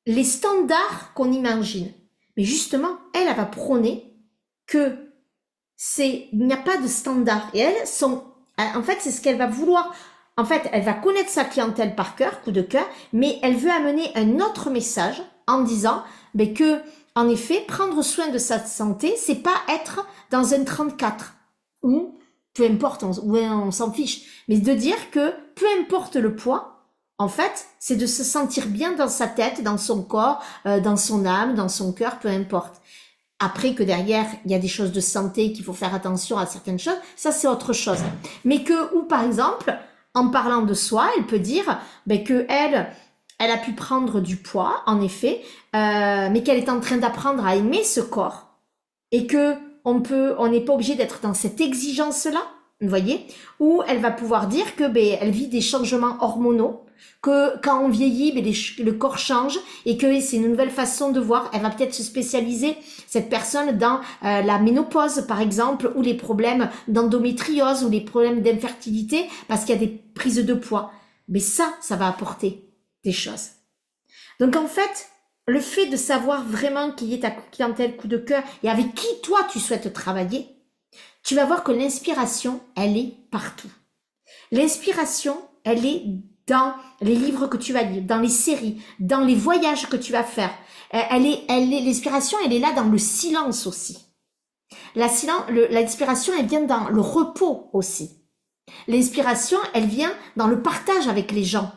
les standards qu'on imagine. Mais justement, elle va prôner que il n'y a pas de standard. Et en fait, c'est ce qu'elle va vouloir. En fait, elle va connaître sa clientèle par cœur, coup de cœur, mais elle veut amener un autre message en disant que, en effet, prendre soin de sa santé, c'est pas être dans un 34 ou peu importe, on s'en fiche, mais de dire que peu importe le poids, en fait, c'est de se sentir bien dans sa tête, dans son corps, dans son âme, dans son cœur, peu importe. Après que derrière, il y a des choses de santé qu'il faut faire attention à certaines choses, ça c'est autre chose. Mais ou par exemple, en parlant de soi, elle peut dire que elle a pu prendre du poids, en effet, mais qu'elle est en train d'apprendre à aimer ce corps et que on n'est pas obligé d'être dans cette exigence-là, vous voyez, où elle va pouvoir dire que elle vit des changements hormonaux, que quand on vieillit, le corps change et que c'est une nouvelle façon de voir. Elle va peut-être se spécialiser, cette personne, dans la ménopause, par exemple, ou les problèmes d'endométriose ou les problèmes d'infertilité, parce qu'il y a des prises de poids. Mais ça va apporter des choses. Donc en fait, le fait de savoir vraiment qui est ta clientèle coup de cœur et avec qui toi tu souhaites travailler, tu vas voir que l'inspiration, elle est partout. L'inspiration, elle est dans les livres que tu vas lire, dans les séries, dans les voyages que tu vas faire. L'inspiration, elle est là dans le silence aussi. L'inspiration, elle vient dans le repos aussi. L'inspiration, elle vient dans le partage avec les gens,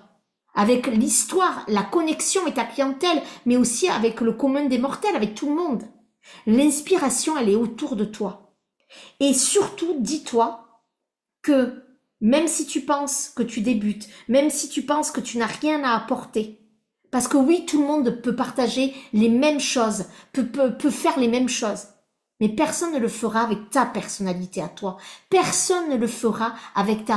avec l'histoire, la connexion avec ta clientèle, mais aussi avec le commun des mortels, avec tout le monde. L'inspiration, elle est autour de toi. Et surtout, dis-toi que même si tu penses que tu débutes, même si tu penses que tu n'as rien à apporter, parce que oui, tout le monde peut partager les mêmes choses, peut faire les mêmes choses, mais personne ne le fera avec ta personnalité à toi. Personne ne le fera avec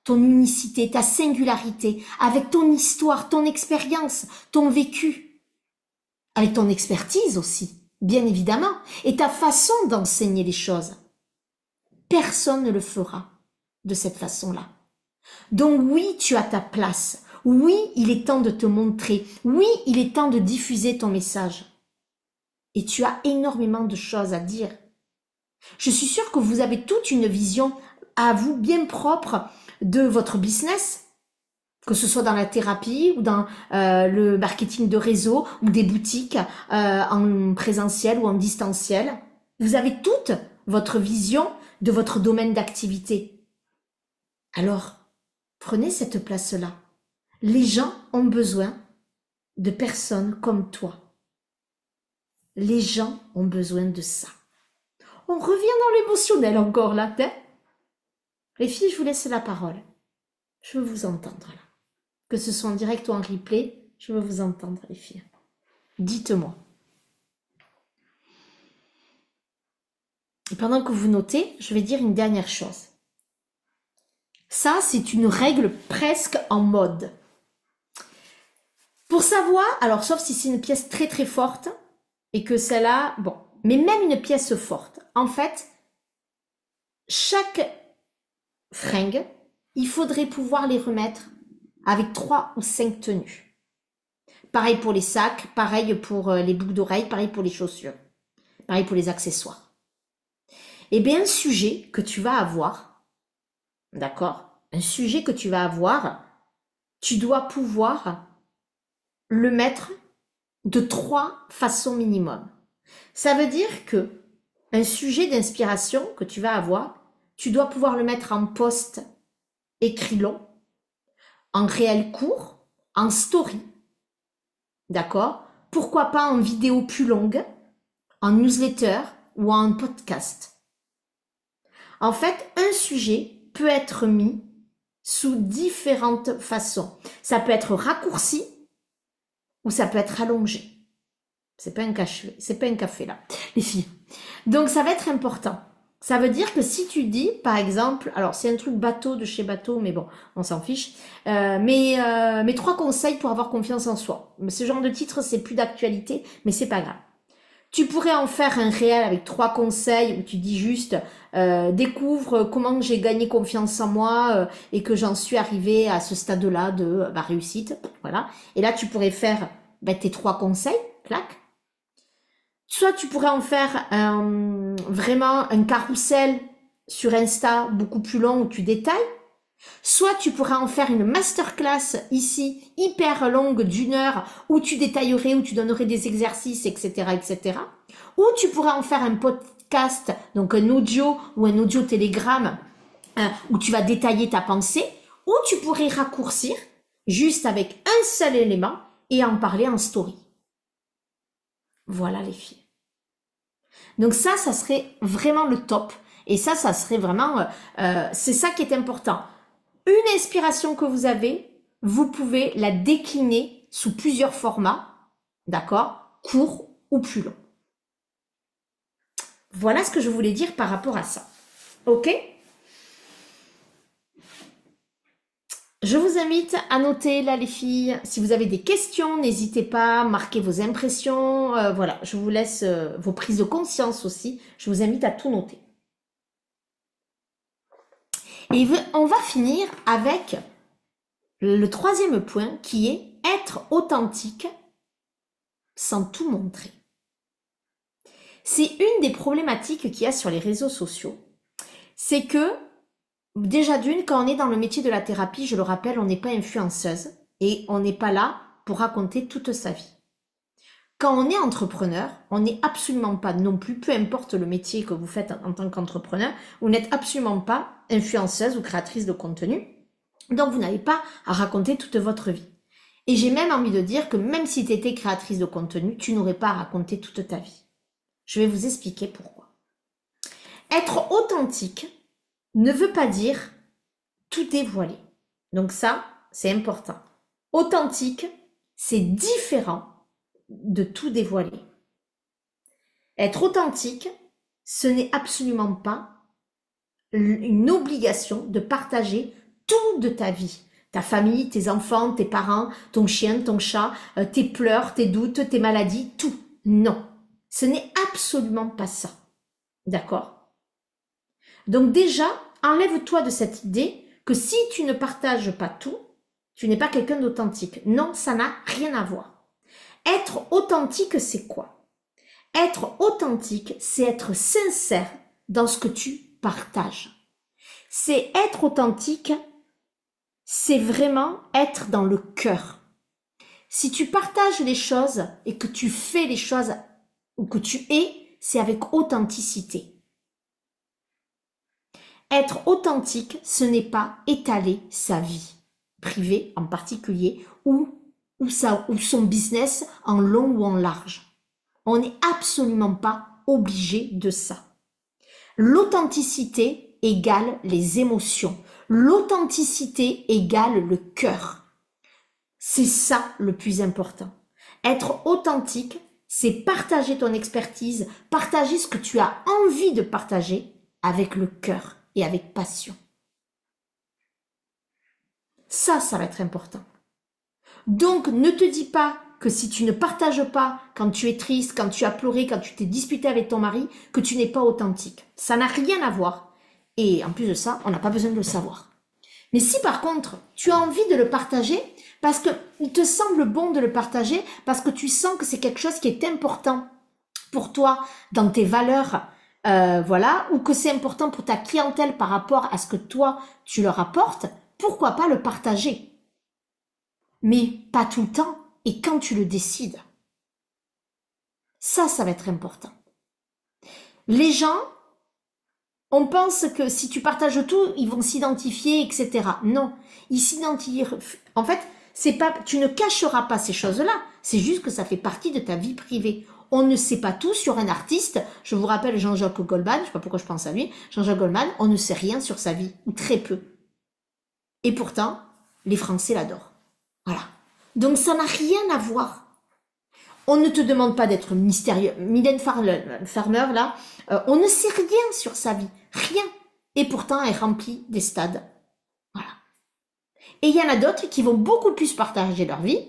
ton unicité, ta singularité, avec ton histoire, ton expérience, ton vécu, avec ton expertise aussi, bien évidemment, et ta façon d'enseigner les choses. Personne ne le fera de cette façon-là. Donc oui, tu as ta place. Oui, il est temps de te montrer. Oui, il est temps de diffuser ton message. Et tu as énormément de choses à dire. Je suis sûre que vous avez toute une vision à vous bien propre de votre business, que ce soit dans la thérapie ou dans le marketing de réseau ou des boutiques en présentiel ou en distanciel. Vous avez toute votre vision de votre domaine d'activité. Alors, prenez cette place-là. Les gens ont besoin de personnes comme toi. Les gens ont besoin de ça. On revient dans l'émotionnel encore là, hein? Les filles, je vous laisse la parole. Je veux vous entendre là. Que ce soit en direct ou en replay, je veux vous entendre les filles. Dites-moi. Et pendant que vous notez, je vais dire une dernière chose. Ça, c'est une règle presque en mode. Pour savoir, alors sauf si c'est une pièce très très forte et que celle-là, bon, mais même une pièce forte, en fait, chaque fringue, il faudrait pouvoir les remettre avec 3 ou 5 tenues. Pareil pour les sacs, pareil pour les boucles d'oreilles, pareil pour les chaussures, pareil pour les accessoires. Et bien un sujet que tu vas avoir, d'accord, un sujet que tu vas avoir, tu dois pouvoir le mettre de 3 façons minimum. Ça veut dire que un sujet d'inspiration que tu vas avoir, tu dois pouvoir le mettre en post écrit long, en réel court, en story, d'accord? Pourquoi pas en vidéo plus longue, en newsletter ou en podcast. En fait, un sujet peut être mis sous différentes façons. Ça peut être raccourci ou ça peut être allongé. C'est pas un café là, les filles. Donc ça va être important. Ça veut dire que si tu dis, par exemple, alors c'est un truc bateau de chez bateau, mais bon, on s'en fiche. Mes 3 conseils pour avoir confiance en soi. Ce genre de titre, c'est plus d'actualité, mais c'est pas grave. Tu pourrais en faire un réel avec 3 conseils où tu dis juste découvre comment j'ai gagné confiance en moi et que j'en suis arrivée à ce stade-là de réussite. Voilà. Et là, tu pourrais faire tes 3 conseils, clac. Soit tu pourrais en faire vraiment un carrousel sur Insta beaucoup plus long où tu détailles. Soit tu pourrais en faire une masterclass ici, hyper longue d'1 heure, où tu détaillerais, où tu donnerais des exercices, etc., etc. Ou tu pourrais en faire un podcast, donc un audio ou un audio télégramme, où tu vas détailler ta pensée. Ou tu pourrais raccourcir, juste avec un seul élément, et en parler en story. Voilà les filles. Donc ça serait vraiment le top. Et ça serait vraiment, c'est ça qui est important. Une inspiration que vous avez, vous pouvez la décliner sous plusieurs formats, d'accord? Court ou plus long. Voilà ce que je voulais dire par rapport à ça. Ok? Je vous invite à noter là les filles. Si vous avez des questions, n'hésitez pas, marquez vos impressions. Voilà, je vous laisse vos prises de conscience aussi. Je vous invite à tout noter. Et on va finir avec le 3e point qui est être authentique sans tout montrer. C'est une des problématiques qu'il y a sur les réseaux sociaux. C'est que, déjà d'une, quand on est dans le métier de la thérapie, je le rappelle, on n'est pas influenceuse et on n'est pas là pour raconter toute sa vie. Quand on est entrepreneur, on n'est absolument pas non plus, peu importe le métier que vous faites en tant qu'entrepreneur, vous n'êtes absolument pas influenceuse ou créatrice de contenu. Donc, vous n'avez pas à raconter toute votre vie. Et j'ai même envie de dire que même si tu étais créatrice de contenu, tu n'aurais pas à raconter toute ta vie. Je vais vous expliquer pourquoi. Être authentique ne veut pas dire tout dévoiler. Donc ça, c'est important. Authentique, c'est différent de tout dévoiler. Être authentique, ce n'est absolument pas une obligation de partager tout de ta vie. Ta famille, tes enfants, tes parents, ton chien, ton chat, tes pleurs, tes doutes, tes maladies, tout. Non, ce n'est absolument pas ça. D'accord? Donc déjà, enlève-toi de cette idée que si tu ne partages pas tout, tu n'es pas quelqu'un d'authentique. Non, ça n'a rien à voir. Être authentique, c'est quoi? Être authentique, c'est être sincère dans ce que tu partages. C'est être authentique, c'est vraiment être dans le cœur. Si tu partages les choses et que tu fais les choses ou que tu es, c'est avec authenticité. Être authentique, ce n'est pas étaler sa vie privée en particulier ou son business en long ou en large. On n'est absolument pas obligé de ça. L'authenticité égale les émotions. L'authenticité égale le cœur. C'est ça le plus important. Être authentique, c'est partager ton expertise, partager ce que tu as envie de partager avec le cœur et avec passion. Ça va être important. Donc, ne te dis pas que si tu ne partages pas quand tu es triste, quand tu as pleuré, quand tu t'es disputé avec ton mari, que tu n'es pas authentique. Ça n'a rien à voir. Et en plus de ça, on n'a pas besoin de le savoir. Mais si par contre, tu as envie de le partager, parce qu'il te semble bon de le partager, parce que tu sens que c'est quelque chose qui est important pour toi dans tes valeurs, voilà, ou que c'est important pour ta clientèle par rapport à ce que toi, tu leur apportes, pourquoi pas le partager? Mais pas tout le temps et quand tu le décides. Ça va être important. Les gens On pense que si tu partages tout, ils vont s'identifier, etc. Non, ils s'identifient. En fait, c'est pas, tu ne cacheras pas ces choses-là. C'est juste que ça fait partie de ta vie privée. On ne sait pas tout sur un artiste. Je vous rappelle Jean-Jacques Goldman, je sais pas pourquoi je pense à lui. Jean-Jacques Goldman, on ne sait rien sur sa vie, ou très peu. Et pourtant, les Français l'adorent. Voilà. Donc ça n'a rien à voir. On ne te demande pas d'être mystérieux. Mylène Farmer, là, on ne sait rien sur sa vie. Rien. Et pourtant, elle remplit des stades. Voilà. Et il y en a d'autres qui vont beaucoup plus partager leur vie.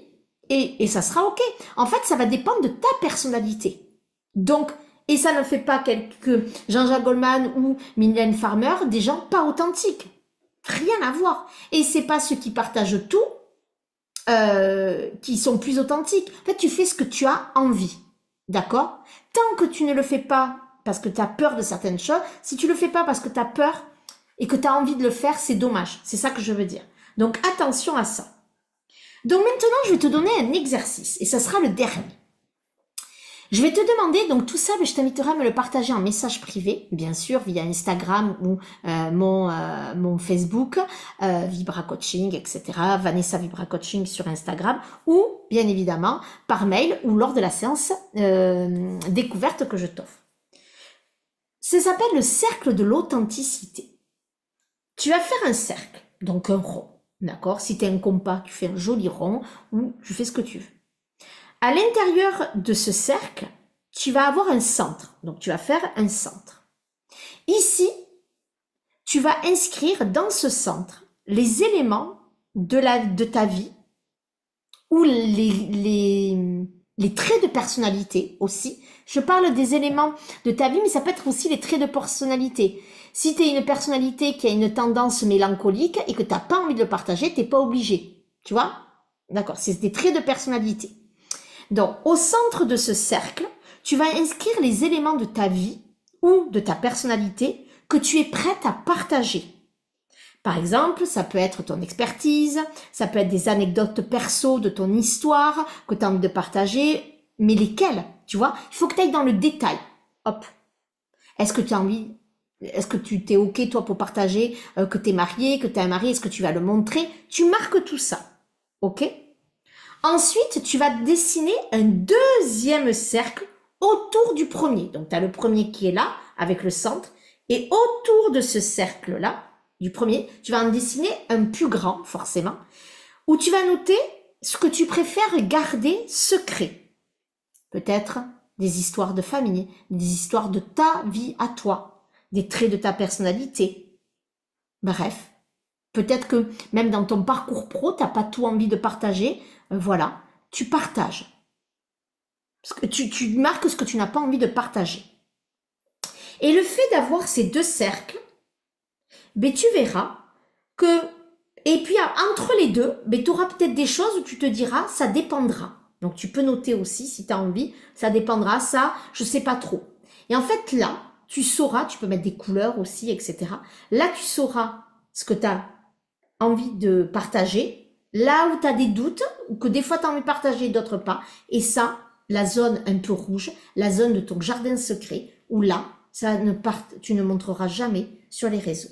Et ça sera OK. En fait, ça va dépendre de ta personnalité. Donc, et ça ne fait pas que Jean-Jacques Goldman ou Mylène Farmer des gens pas authentiques. Rien à voir. Et c'est pas ceux qui partagent tout qui sont plus authentiques. En fait, tu fais ce que tu as envie. D'accord? Tant que tu ne le fais pas parce que tu as peur de certaines choses, si tu le fais pas parce que tu as peur et que tu as envie de le faire, c'est dommage. C'est ça que je veux dire. Donc, attention à ça. Donc, maintenant, je vais te donner un exercice et ça sera le dernier. Je vais te demander, donc tout ça, je t'inviterai à me le partager en message privé, bien sûr, via Instagram ou mon Facebook, Vibra Coaching, etc. Vanessa Vibra Coaching sur Instagram, ou bien évidemment par mail ou lors de la séance découverte que je t'offre. Ça s'appelle le cercle de l'authenticité. Tu vas faire un cercle, donc un rond, d'accord? Si tu es un compas, tu fais un joli rond, ou tu fais ce que tu veux. À l'intérieur de ce cercle, tu vas avoir un centre. Donc, tu vas faire un centre. Ici, tu vas inscrire dans ce centre les éléments de ta vie ou les traits de personnalité aussi. Je parle des éléments de ta vie, mais ça peut être aussi les traits de personnalité. Si tu es une personnalité qui a une tendance mélancolique et que tu n'as pas envie de le partager, tu n'es pas obligé. Tu vois? D'accord, c'est des traits de personnalité. Donc, au centre de ce cercle, tu vas inscrire les éléments de ta vie ou de ta personnalité que tu es prête à partager. Par exemple, ça peut être ton expertise, ça peut être des anecdotes perso de ton histoire que tu as envie de partager, mais lesquelles, tu vois? Il faut que tu ailles dans le détail. Hop. Est-ce que tu as envie, est-ce que tu t'es OK, toi, pour partager que tu es marié, que tu as un mari, est-ce que tu vas le montrer? Tu marques tout ça. OK? Ensuite, tu vas dessiner un deuxième cercle autour du premier. Donc, tu as le premier qui est là, avec le centre. Et autour de ce cercle-là, du premier, tu vas en dessiner un plus grand, forcément, où tu vas noter ce que tu préfères garder secret. Peut-être des histoires de famille, des histoires de ta vie à toi, des traits de ta personnalité. Bref, peut-être que même dans ton parcours pro, tu n'as pas tout envie de partager. Voilà, tu partages. Parce que tu marques ce que tu n'as pas envie de partager. Et le fait d'avoir ces deux cercles, ben, tu verras que, et puis entre les deux, ben, tu auras peut-être des choses où tu te diras, ça dépendra. Donc tu peux noter aussi si tu as envie, ça dépendra, ça, je sais pas trop. Et en fait là, tu sauras, tu peux mettre des couleurs aussi, etc. Là, tu sauras ce que tu as envie de partager, là où tu as des doutes, ou que des fois tu as envie de partager, d'autres pas. Et ça, la zone un peu rouge, la zone de ton jardin secret, où là, tu ne montreras jamais sur les réseaux.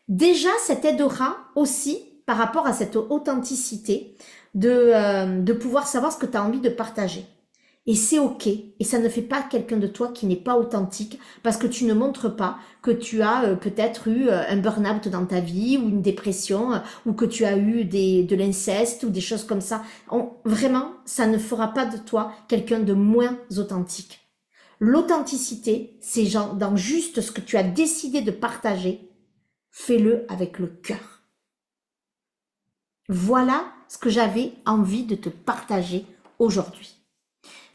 Déjà, ça t'aidera aussi par rapport à cette authenticité de pouvoir savoir ce que tu as envie de partager. Et c'est OK. Et ça ne fait pas quelqu'un de toi qui n'est pas authentique parce que tu ne montres pas que tu as peut-être eu un burn-out dans ta vie ou une dépression ou que tu as eu de l'inceste ou des choses comme ça. Vraiment, ça ne fera pas de toi quelqu'un de moins authentique. L'authenticité, c'est genre dans juste ce que tu as décidé de partager, fais-le avec le cœur. Voilà ce que j'avais envie de te partager aujourd'hui.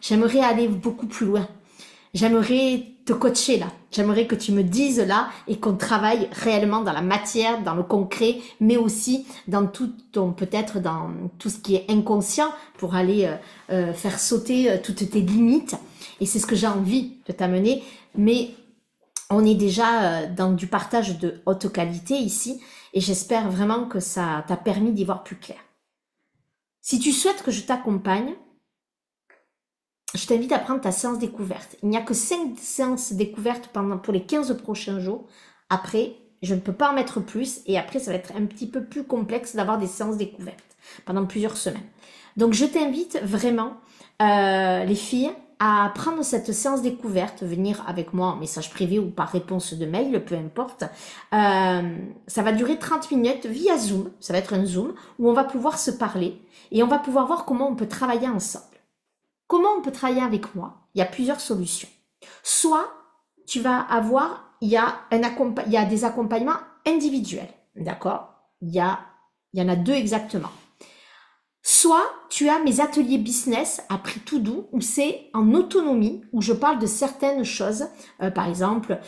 J'aimerais aller beaucoup plus loin. J'aimerais te coacher là. J'aimerais que tu me dises là et qu'on travaille réellement dans la matière, dans le concret, mais aussi dans peut-être dans tout ce qui est inconscient pour aller faire sauter toutes tes limites. Et c'est ce que j'ai envie de t'amener. Mais on est déjà dans du partage de haute qualité ici et j'espère vraiment que ça t'a permis d'y voir plus clair. Si tu souhaites que je t'accompagne, je t'invite à prendre ta séance découverte. Il n'y a que 5 séances découvertes pour les 15 prochains jours. Après, je ne peux pas en mettre plus et après, ça va être un petit peu plus complexe d'avoir des séances découvertes pendant plusieurs semaines. Donc, je t'invite vraiment, les filles, à prendre cette séance découverte, venir avec moi en message privé ou par réponse de mail, peu importe. Ça va durer 30 minutes via Zoom, ça va être un Zoom, où on va pouvoir se parler et on va pouvoir voir comment on peut travailler ensemble. Comment on peut travailler avec moi? Il y a plusieurs solutions. Soit tu vas avoir, il y a des accompagnements individuels, d'accord? Il y en a 2 exactement. Soit tu as mes ateliers business à prix tout doux, où c'est en autonomie, où je parle de certaines choses, par exemple,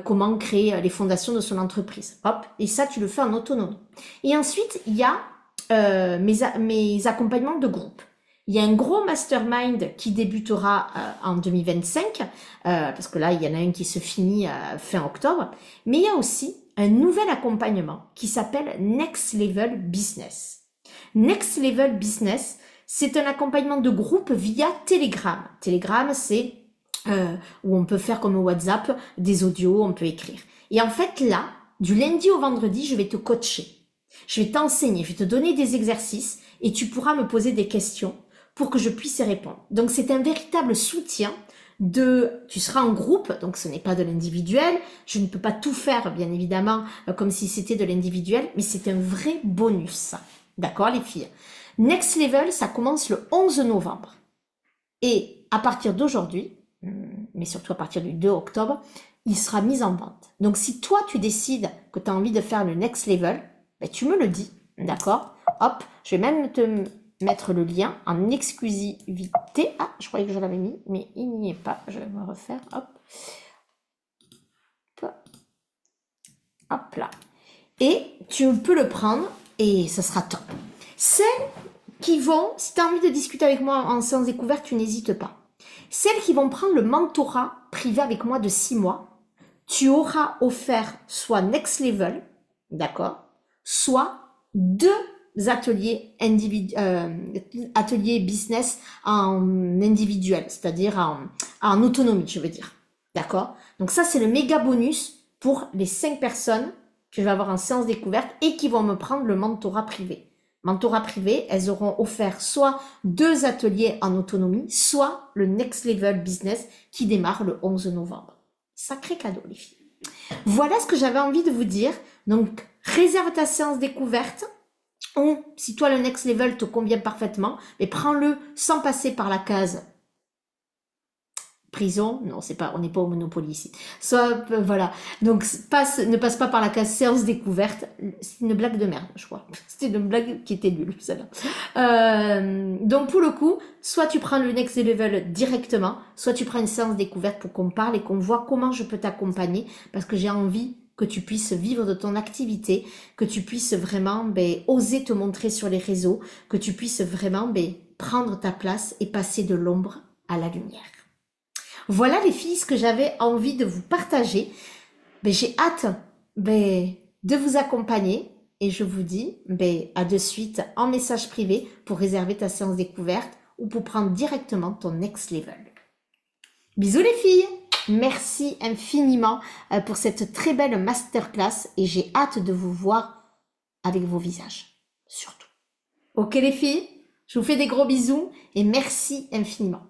comment créer les fondations de son entreprise. Hop, et ça, tu le fais en autonomie. Et ensuite, il y a mes accompagnements de groupe. Il y a un gros mastermind qui débutera en 2025, parce que là, il y en a un qui se finit fin octobre, mais il y a aussi un nouvel accompagnement qui s'appelle Next Level Business. Next Level Business, c'est un accompagnement de groupe via Telegram. Telegram, c'est où on peut faire comme WhatsApp, des audios, on peut écrire. Et en fait, là, du lundi au vendredi, je vais te coacher. Je vais t'enseigner, je vais te donner des exercices et tu pourras me poser des questions pour que je puisse y répondre. Donc, c'est un véritable soutien tu seras en groupe, donc ce n'est pas de l'individuel. Je ne peux pas tout faire, bien évidemment, comme si c'était de l'individuel, mais c'est un vrai bonus. D'accord, les filles? Next Level, ça commence le 11 novembre. Et à partir d'aujourd'hui, mais surtout à partir du 2 octobre, il sera mis en vente. Donc, si toi, tu décides que tu as envie de faire le Next Level, ben, tu me le dis, d'accord? Hop, je vais même te mettre le lien en exclusivité. Ah, je croyais que je l'avais mis, mais il n'y est pas. Je vais me refaire, hop. Hop là. Et tu peux le prendre et ça sera top. Celles qui vont, si tu as envie de discuter avec moi en séance découverte, tu n'hésites pas. Celles qui vont prendre le mentorat privé avec moi de 6 mois, tu auras offert soit Next Level, d'accord, soit 2 ateliers ateliers business en individuel, c'est-à-dire en autonomie, je veux dire. D'accord? Donc ça, c'est le méga bonus pour les 5 personnes que je vais avoir en séance découverte et qui vont me prendre le mentorat privé. Mentorat privé, elles auront offert soit 2 ateliers en autonomie, soit le Next Level Business qui démarre le 11 novembre. Sacré cadeau, les filles. Voilà ce que j'avais envie de vous dire. Donc, réserve ta séance découverte. Ou, si toi, le Next Level te convient parfaitement, mais prends-le sans passer par la case prison, non, c'est pas, on n'est pas au Monopoly ici. Soit, voilà. Donc, ne passe pas par la case séance découverte. C'est une blague de merde, je crois. C'était une blague qui était nulle, celle-là. Donc, pour le coup, soit tu prends le Next Level directement, soit tu prends une séance découverte pour qu'on parle et qu'on voit comment je peux t'accompagner, parce que j'ai envie que tu puisses vivre de ton activité, que tu puisses vraiment oser te montrer sur les réseaux, que tu puisses vraiment prendre ta place et passer de l'ombre à la lumière. Voilà les filles, ce que j'avais envie de vous partager. J'ai hâte de vous accompagner et je vous dis à de suite en message privé pour réserver ta séance découverte ou pour prendre directement ton Next Level. Bisous les filles! Merci infiniment pour cette très belle masterclass et j'ai hâte de vous voir avec vos visages, surtout. Ok les filles, je vous fais des gros bisous et merci infiniment.